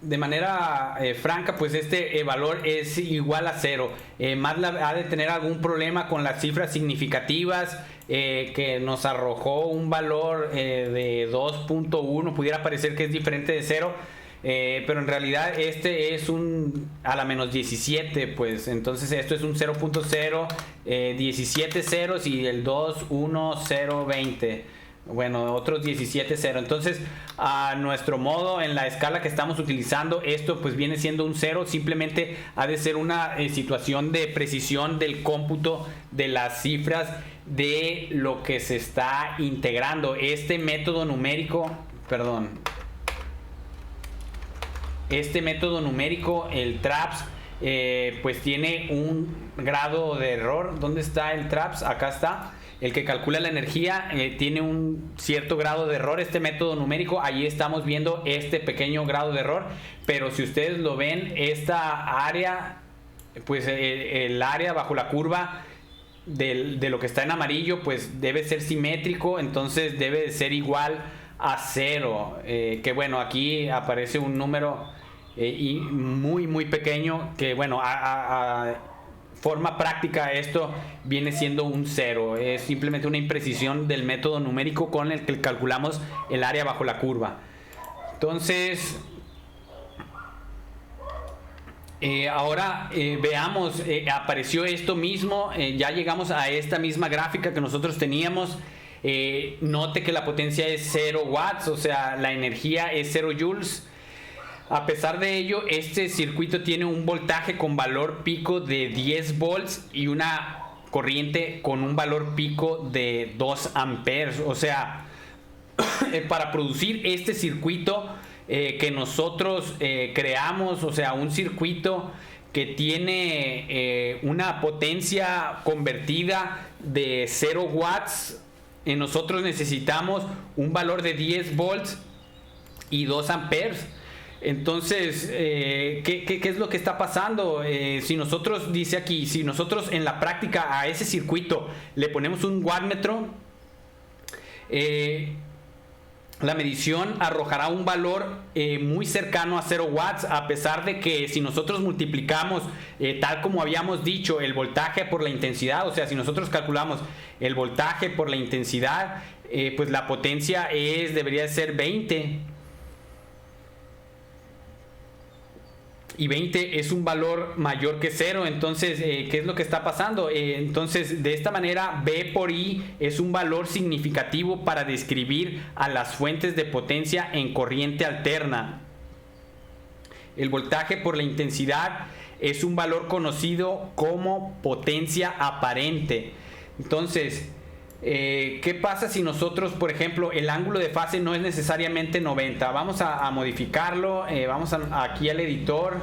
de manera franca, pues este valor es igual a 0. MATLAB ha de tener algún problema con las cifras significativas, que nos arrojó un valor de 2.1, pudiera parecer que es diferente de 0, pero en realidad este es un a la menos 17, pues entonces esto es un 0.0, 17 ceros y el 2, 1, 0, 20. Bueno, otros 17 0. Entonces, a nuestro modo, en la escala que estamos utilizando, esto pues viene siendo un 0. Simplemente ha de ser una situación de precisión del cómputo de las cifras de lo que se está integrando. Este método numérico, el TRAPS, pues tiene un grado de error. ¿Dónde está el TRAPS? Acá está. El que calcula la energía tiene un cierto grado de error. Este método numérico, ahí estamos viendo este pequeño grado de error. Pero si ustedes lo ven, esta área, pues el área bajo la curva de lo que está en amarillo, pues debe ser simétrico. Entonces debe de ser igual a 0. Que bueno, aquí aparece un número y muy pequeño. Que bueno, forma práctica esto viene siendo un 0. Es simplemente una imprecisión del método numérico con el que calculamos el área bajo la curva. Entonces ahora veamos, apareció esto mismo, ya llegamos a esta misma gráfica que nosotros teníamos. Note que la potencia es 0 watts, o sea, la energía es 0 joules. A pesar de ello, este circuito tiene un voltaje con valor pico de 10 volts y una corriente con un valor pico de 2 amperes. O sea, para producir este circuito que nosotros creamos, o sea, un circuito que tiene una potencia convertida de 0 watts, nosotros necesitamos un valor de 10 volts y 2 amperes. Entonces, ¿qué es lo que está pasando? Si nosotros, dice aquí, si nosotros en la práctica a ese circuito le ponemos un wattmetro, la medición arrojará un valor muy cercano a 0 watts, a pesar de que si nosotros multiplicamos, tal como habíamos dicho, el voltaje por la intensidad, o sea, si nosotros calculamos el voltaje por la intensidad, pues la potencia debería ser 20. Y 20 es un valor mayor que 0. Entonces, ¿qué es lo que está pasando? Entonces, de esta manera, B por I es un valor significativo para describir a las fuentes de potencia en corriente alterna. El voltaje por la intensidad es un valor conocido como potencia aparente. Entonces, ¿qué pasa si nosotros, por ejemplo, el ángulo de fase no es necesariamente 90? Vamos a modificarlo, vamos aquí al editor.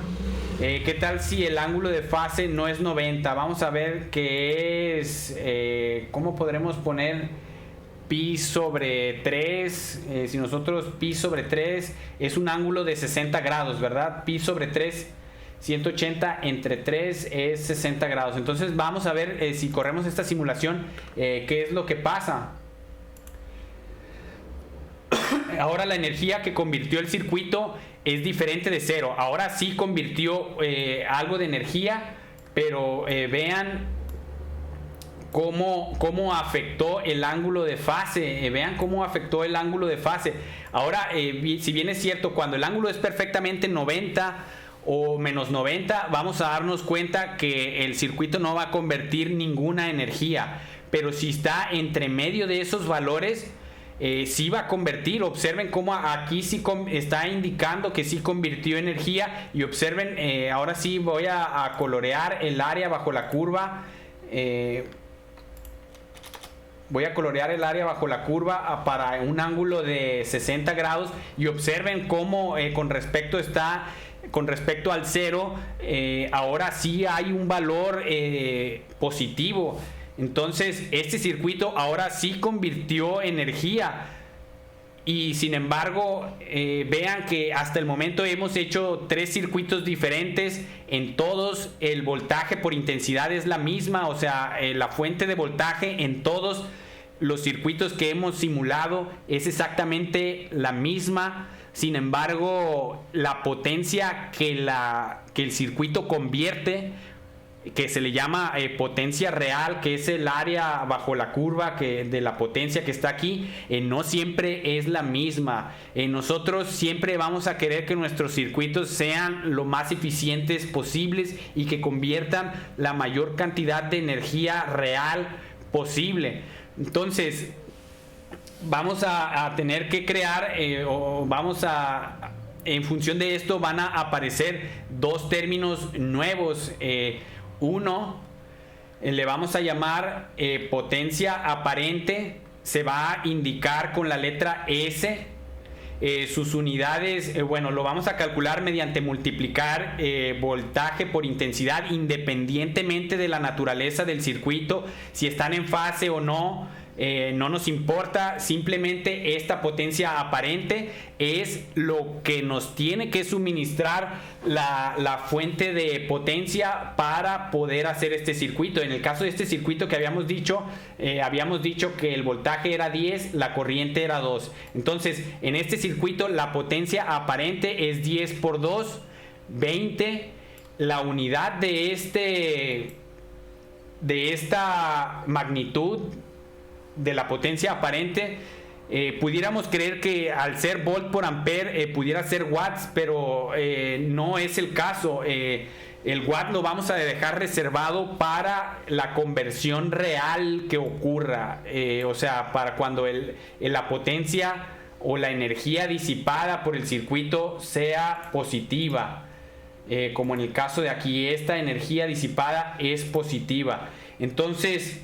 ¿Qué tal si el ángulo de fase no es 90? Vamos a ver qué es, ¿cómo podremos poner pi sobre 3? Si nosotros pi sobre 3 es un ángulo de 60 grados, ¿verdad? Pi sobre 3, 180 entre 3 es 60 grados. Entonces vamos a ver si corremos esta simulación, qué es lo que pasa. Ahora la energía que convirtió el circuito es diferente de 0. Ahora sí convirtió algo de energía, pero vean cómo afectó el ángulo de fase. Vean cómo afectó el ángulo de fase. Ahora, si bien es cierto, cuando el ángulo es perfectamente 90 o menos 90, vamos a darnos cuenta que el circuito no va a convertir ninguna energía. Pero si está entre medio de esos valores, sí va a convertir. Observen cómo aquí sí está indicando que sí convirtió energía. Y observen, ahora sí voy a colorear el área bajo la curva. Voy a colorear el área bajo la curva para un ángulo de 60 grados. Y observen cómo con respecto al 0, ahora sí hay un valor positivo. Entonces este circuito ahora sí convirtió energía. Y sin embargo, vean que hasta el momento hemos hecho 3 circuitos diferentes. En todos el voltaje por intensidad es la misma. O sea, la fuente de voltaje en todos los circuitos que hemos simulado es exactamente la misma. Sin embargo, la potencia que el circuito convierte, que se le llama potencia real, que es el área bajo la curva de la potencia que está aquí, no siempre es la misma. Nosotros siempre vamos a querer que nuestros circuitos sean lo más eficientes posibles y que conviertan la mayor cantidad de energía real posible. Entonces vamos a tener que crear en función de esto van a aparecer dos términos nuevos. Uno le vamos a llamar potencia aparente, se va a indicar con la letra S. Sus unidades, lo vamos a calcular mediante multiplicar voltaje por intensidad, independientemente de la naturaleza del circuito, si están en fase o no. No nos importa, simplemente esta potencia aparente es lo que nos tiene que suministrar la fuente de potencia para poder hacer este circuito. En el caso de este circuito que habíamos dicho que el voltaje era 10, la corriente era 2. Entonces, en este circuito la potencia aparente es 10 por 2, 20. La unidad de esta magnitud de la potencia aparente, pudiéramos creer que al ser volt por ampere pudiera ser watts, pero no es el caso. El watt lo vamos a dejar reservado para la conversión real que ocurra, o sea, para cuando la potencia o la energía disipada por el circuito sea positiva, como en el caso de aquí, esta energía disipada es positiva. Entonces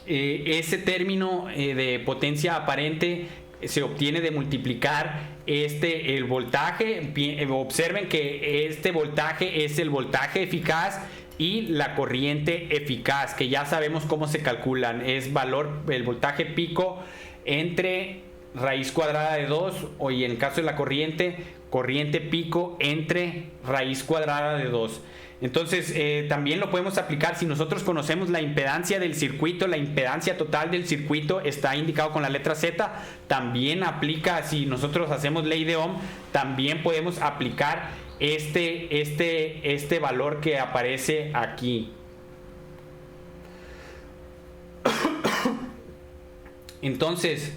ese término de potencia aparente se obtiene de multiplicar el voltaje. Observen que este voltaje es el voltaje eficaz y la corriente eficaz, que ya sabemos cómo se calculan. Es el voltaje pico entre raíz cuadrada de 2, y en el caso de la corriente pico entre raíz cuadrada de 2. Entonces también lo podemos aplicar si nosotros conocemos la impedancia del circuito. La impedancia total del circuito está indicado con la letra Z. También aplica, si nosotros hacemos ley de Ohm, también podemos aplicar este valor que aparece aquí. Entonces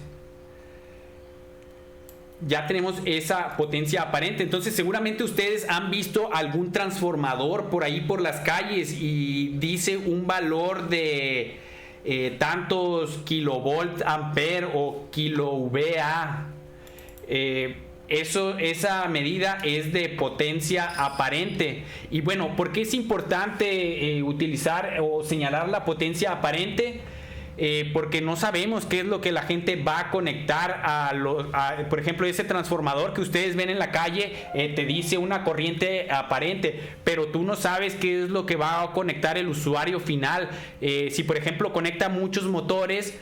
ya tenemos esa potencia aparente. Entonces seguramente ustedes han visto algún transformador por ahí por las calles y dice un valor de tantos kilovolt ampere o kilo VA. Esa medida es de potencia aparente. Y bueno, ¿por qué es importante utilizar o señalar la potencia aparente? Porque no sabemos qué es lo que la gente va a conectar por ejemplo, ese transformador que ustedes ven en la calle te dice una corriente aparente, pero tú no sabes qué es lo que va a conectar el usuario final. Si por ejemplo conecta muchos motores,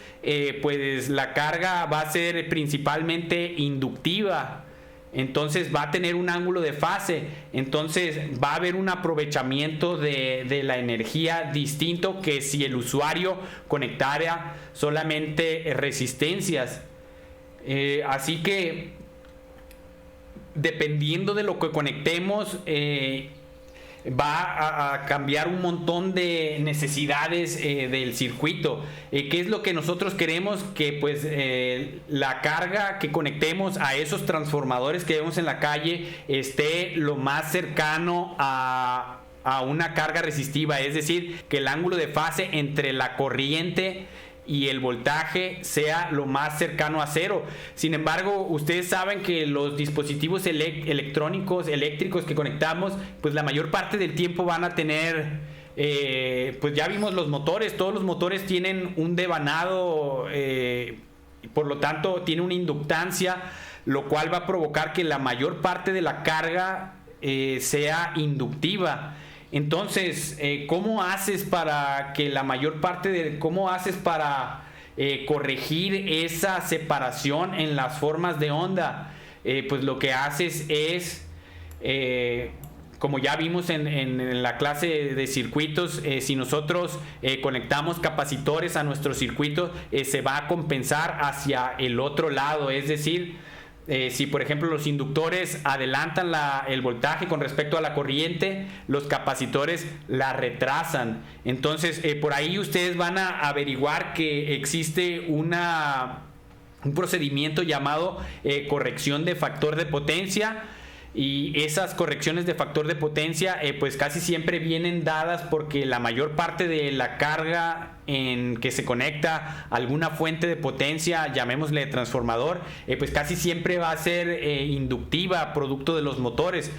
pues la carga va a ser principalmente inductiva. Entonces va a tener un ángulo de fase, entonces va a haber un aprovechamiento de la energía distinto que si el usuario conectara solamente resistencias. Así que dependiendo de lo que conectemos, va a cambiar un montón de necesidades del circuito. ¿Qué es lo que nosotros queremos? Que pues la carga que conectemos a esos transformadores que vemos en la calle esté lo más cercano a una carga resistiva, es decir, que el ángulo de fase entre la corriente y el voltaje sea lo más cercano a cero. Sin embargo, ustedes saben que los dispositivos eléctricos que conectamos, pues la mayor parte del tiempo van a tener, pues ya vimos los motores, todos los motores tienen un devanado, por lo tanto tiene una inductancia, lo cual va a provocar que la mayor parte de la carga sea inductiva. Entonces, ¿cómo haces para que la mayor parte cómo haces para corregir esa separación en las formas de onda? Pues lo que haces es como ya vimos en la clase de circuitos, si nosotros conectamos capacitores a nuestro circuito, se va a compensar hacia el otro lado. Es decir, si por ejemplo los inductores adelantan el voltaje con respecto a la corriente, los capacitores la retrasan. Entonces por ahí ustedes van a averiguar que existe un procedimiento llamado corrección de factor de potencia. Y esas correcciones de factor de potencia pues casi siempre vienen dadas porque la mayor parte de la carga en que se conecta a alguna fuente de potencia, llamémosle transformador, pues casi siempre va a ser inductiva, producto de los motores.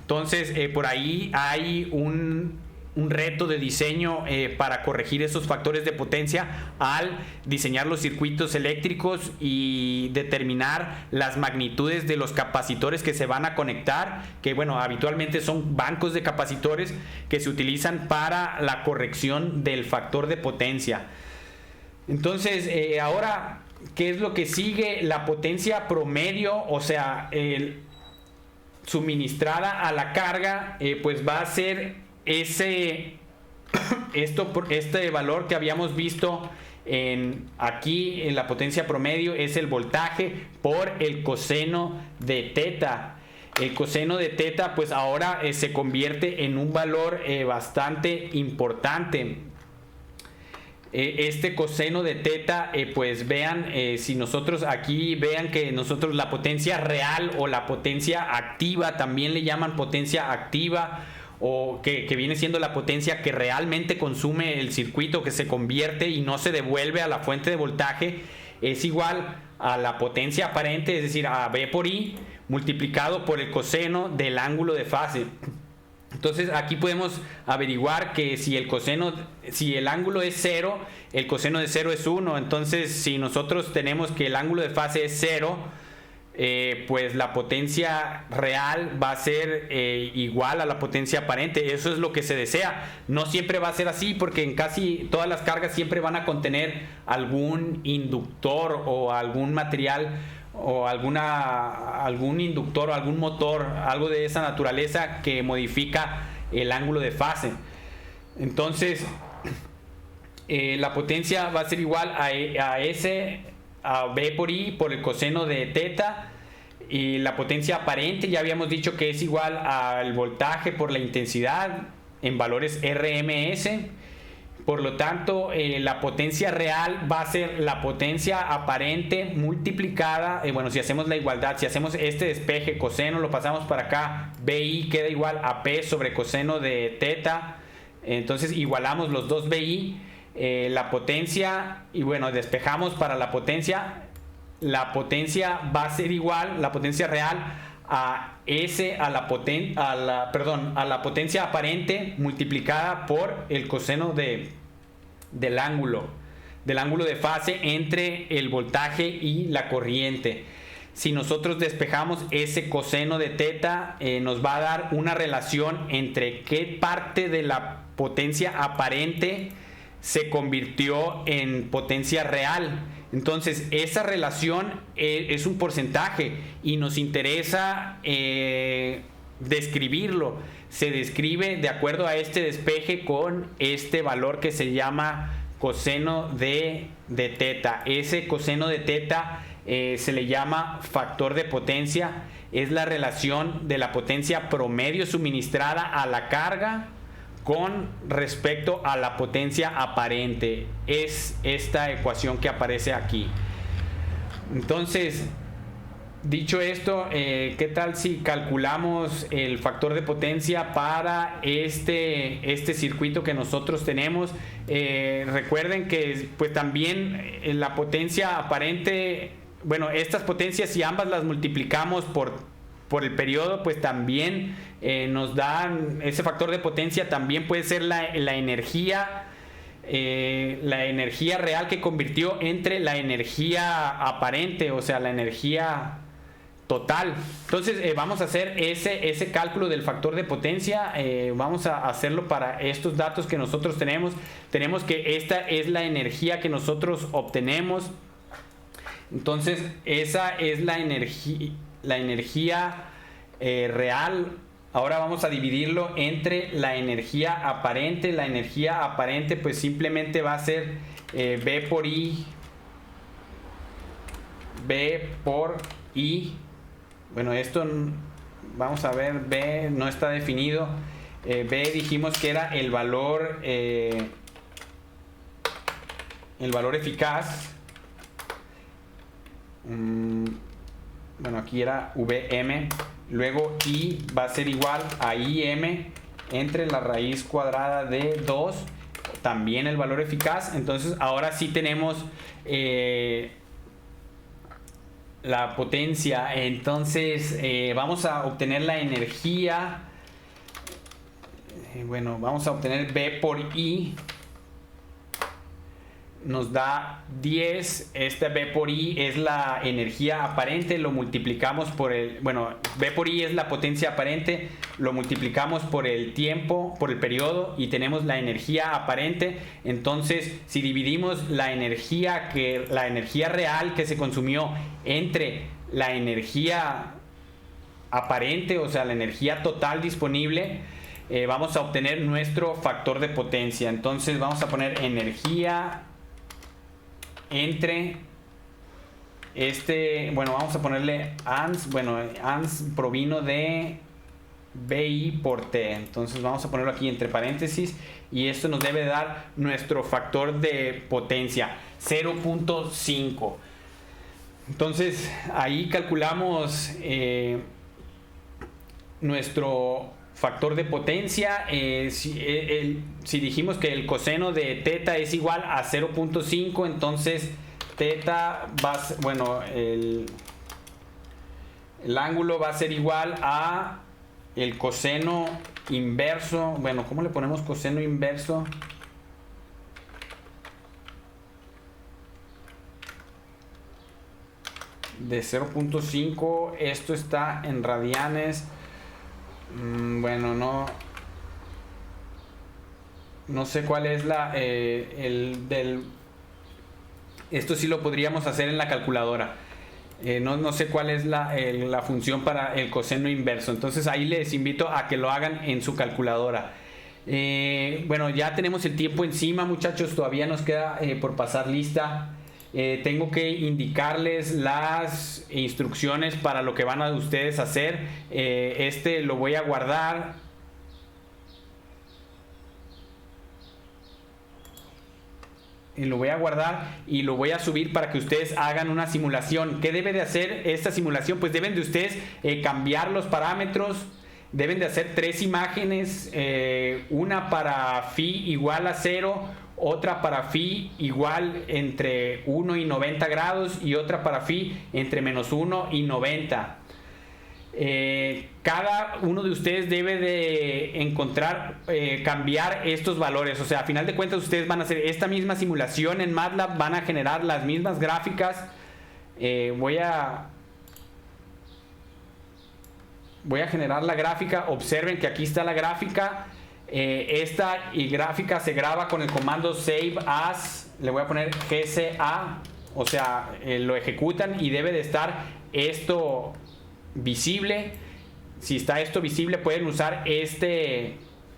Entonces por ahí hay un reto de diseño para corregir esos factores de potencia al diseñar los circuitos eléctricos y determinar las magnitudes de los capacitores que se van a conectar, que bueno, habitualmente son bancos de capacitores que se utilizan para la corrección del factor de potencia. Entonces ahora, ¿qué es lo que sigue? La potencia promedio, o sea, suministrada a la carga, pues va a ser este valor que habíamos visto aquí en la potencia promedio, es el voltaje por el coseno de teta. El coseno de teta pues ahora se convierte en un valor bastante importante. Este coseno de teta, pues vean, si nosotros aquí vean que nosotros la potencia real o la potencia activa, también le llaman potencia activa, o que viene siendo la potencia que realmente consume el circuito, que se convierte y no se devuelve a la fuente de voltaje, es igual a la potencia aparente, es decir, a V por I multiplicado por el coseno del ángulo de fase. Entonces aquí podemos averiguar que si el ángulo es 0, el coseno de 0 es 1. Entonces si nosotros tenemos que el ángulo de fase es 0, pues la potencia real va a ser igual a la potencia aparente. Eso es lo que se desea. No siempre va a ser así, porque en casi todas las cargas siempre van a contener algún inductor o algún material o algún inductor o algún motor, algo de esa naturaleza que modifica el ángulo de fase. Entonces la potencia va a ser igual a V por I por el coseno de teta, y la potencia aparente ya habíamos dicho que es igual al voltaje por la intensidad en valores RMS. Por lo tanto la potencia real va a ser la potencia aparente multiplicada, bueno, si hacemos la igualdad, si hacemos este despeje coseno, lo pasamos para acá, VI queda igual a P sobre coseno de teta. Entonces igualamos los dos VI, la potencia, y bueno, despejamos para la potencia va a ser igual, la potencia real, a S a la potencia aparente multiplicada por el coseno del ángulo de fase entre el voltaje y la corriente. Si nosotros despejamos ese coseno de teta, nos va a dar una relación entre qué parte de la potencia aparente se convirtió en potencia real. Entonces esa relación es un porcentaje y nos interesa describirlo. Se describe de acuerdo a este despeje con este valor que se llama coseno de teta. Ese coseno de teta se le llama factor de potencia. Es la relación de la potencia promedio suministrada a la carga con respecto a la potencia aparente. Es esta ecuación que aparece aquí. Entonces, dicho esto, ¿qué tal si calculamos el factor de potencia para este circuito que nosotros tenemos? Recuerden que pues también la potencia aparente, bueno, estas potencias, si ambas las multiplicamos por el periodo, pues también nos dan ese factor de potencia. También puede ser la energía real que convirtió entre la energía aparente, o sea, la energía total. Entonces vamos a hacer ese cálculo del factor de potencia. Vamos a hacerlo para estos datos que nosotros tenemos que esta es la energía que nosotros obtenemos. Entonces esa es la energía real Ahora vamos a dividirlo entre la energía aparente. La energía aparente pues simplemente va a ser B por I. B por I. Bueno, esto vamos a ver, B no está definido. B dijimos que era el valor eficaz. Bueno, aquí era VM. Luego I va a ser igual a IM entre la raíz cuadrada de 2, también el valor eficaz. Entonces ahora sí tenemos la potencia. Entonces vamos a obtener la energía. Bueno, vamos a obtener B por I. Nos da 10. Este B por I es la energía aparente. Lo multiplicamos por el... Bueno, B por I es la potencia aparente. Lo multiplicamos por el tiempo, por el periodo, y tenemos la energía aparente. Entonces, si dividimos la energía real que se consumió entre la energía aparente, o sea, la energía total disponible, vamos a obtener nuestro factor de potencia. Entonces, vamos a poner energía entre bueno, vamos a ponerle ANS. Bueno, ANS provino de BI por T. Entonces vamos a ponerlo aquí entre paréntesis, y esto nos debe dar nuestro factor de potencia, 0.5. Entonces ahí calculamos nuestro factor de potencia. Si dijimos que el coseno de teta es igual a 0.5, entonces teta va a, bueno, el ángulo va a ser igual a el coseno inverso. Bueno, ¿cómo le ponemos coseno inverso? De 0.5. Esto está en radianes. Bueno, no sé cuál es esto sí lo podríamos hacer en la calculadora. No sé cuál es la función para el coseno inverso. Entonces ahí les invito a que lo hagan en su calculadora. Bueno, ya tenemos el tiempo encima, muchachos. Todavía nos queda por pasar lista. Tengo que indicarles las instrucciones para lo que van a ustedes hacer. Lo voy a guardar. Y lo voy a guardar y lo voy a subir para que ustedes hagan una simulación. ¿Qué debe de hacer esta simulación? Pues deben de ustedes cambiar los parámetros. Deben de hacer 3 imágenes. Una para phi igual a 0. Otra para phi igual entre 1 y 90 grados. Y otra para phi entre -1 y 90. Cada uno de ustedes debe de encontrar, cambiar estos valores. O sea, a final de cuentas ustedes van a hacer esta misma simulación en MATLAB, van a generar las mismas gráficas. Voy a generar la gráfica. Observen que aquí está la gráfica. Esta gráfica se graba con el comando save as. Le voy a poner GCA. O sea, lo ejecutan y debe de estar esto visible. Si está esto visible, pueden usar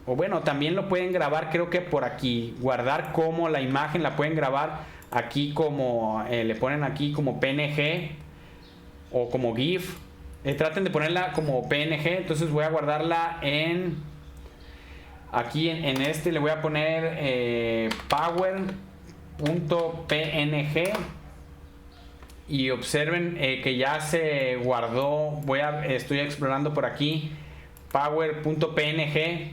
o bueno, también lo pueden grabar, creo que por aquí, guardar como la imagen, la pueden grabar aquí como le ponen aquí como PNG o como GIF. Traten de ponerla como PNG. Entonces voy a guardarla aquí en le voy a poner power.png. Y observen que ya se guardó. Estoy explorando por aquí power.png.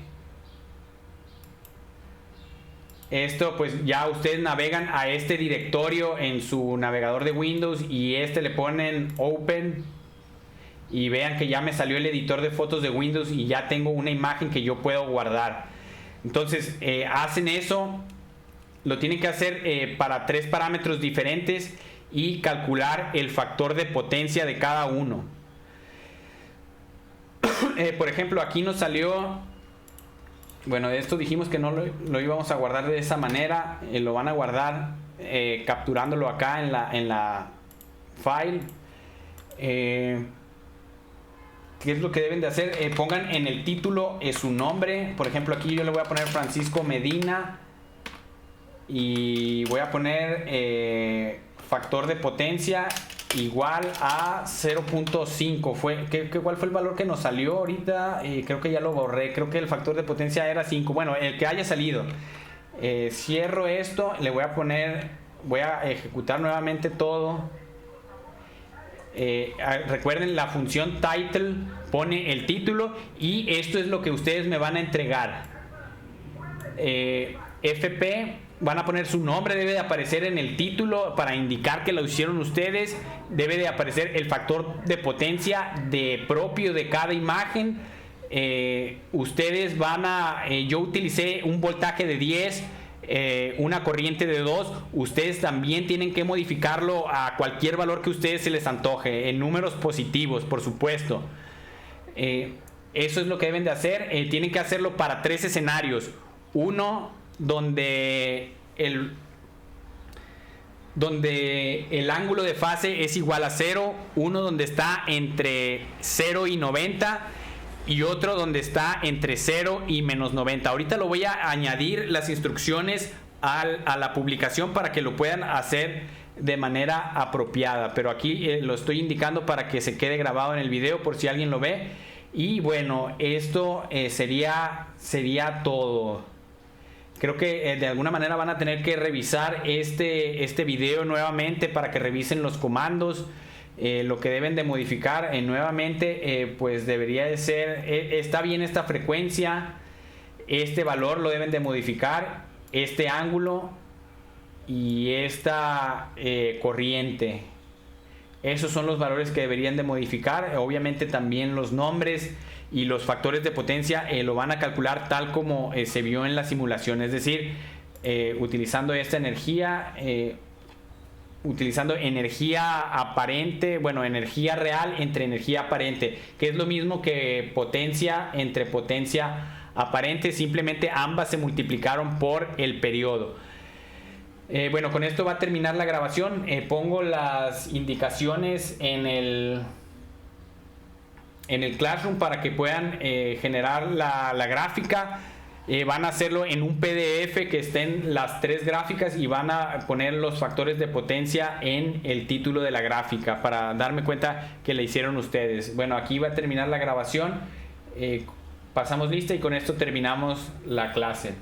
Esto pues ya ustedes navegan a este directorio en su navegador de Windows y le ponen open y vean que ya me salió el editor de fotos de Windows y ya tengo una imagen que yo puedo guardar. Entonces hacen eso. Lo tienen que hacer para 3 parámetros diferentes y calcular el factor de potencia de cada uno. Por ejemplo, aquí nos salió, bueno, de esto dijimos que no lo íbamos a guardar de esa manera. Lo van a guardar capturándolo acá en la file. ¿Qué es lo que deben de hacer? Pongan en el título su nombre. Por ejemplo, aquí yo le voy a poner Francisco Medina. Y voy a poner factor de potencia igual a 0.5. ¿Cuál fue el valor que nos salió ahorita? Creo que ya lo borré. Creo que el factor de potencia era 5. Bueno, el que haya salido. Cierro esto. Le voy a poner... Voy a ejecutar nuevamente todo. Recuerden, la función title pone el título y esto es lo que ustedes me van a entregar. FP, van a poner su nombre, debe de aparecer en el título para indicar que lo hicieron ustedes. Debe de aparecer el factor de potencia propio de cada imagen. Ustedes van a... yo utilicé un voltaje de 10, una corriente de 2. Ustedes también tienen que modificarlo a cualquier valor que a ustedes se les antoje, en números positivos, por supuesto. Eso es lo que deben de hacer. Tienen que hacerlo para 3 escenarios. Uno donde el ángulo de fase es igual a 0, uno donde está entre 0 y 90 y otro donde está entre 0 y menos 90. Ahorita lo voy a añadir las instrucciones a la publicación para que lo puedan hacer de manera apropiada, pero aquí lo estoy indicando para que se quede grabado en el video por si alguien lo ve. Y bueno, esto sería todo. Creo que de alguna manera van a tener que revisar este video nuevamente para que revisen los comandos. Lo que deben de modificar nuevamente, pues debería de ser, está bien esta frecuencia, este valor lo deben de modificar, este ángulo y esta corriente. Esos son los valores que deberían de modificar. Obviamente también los nombres y los factores de potencia lo van a calcular tal como se vio en la simulación, es decir, utilizando esta energía, utilizando energía aparente, bueno, energía real entre energía aparente, que es lo mismo que potencia entre potencia aparente, simplemente ambas se multiplicaron por el periodo. Bueno, con esto va a terminar la grabación. Pongo las indicaciones en el Classroom para que puedan generar la gráfica. Van a hacerlo en un PDF que estén las 3 gráficas y van a poner los factores de potencia en el título de la gráfica para darme cuenta que la hicieron ustedes. Bueno, aquí va a terminar la grabación. Pasamos lista y con esto terminamos la clase.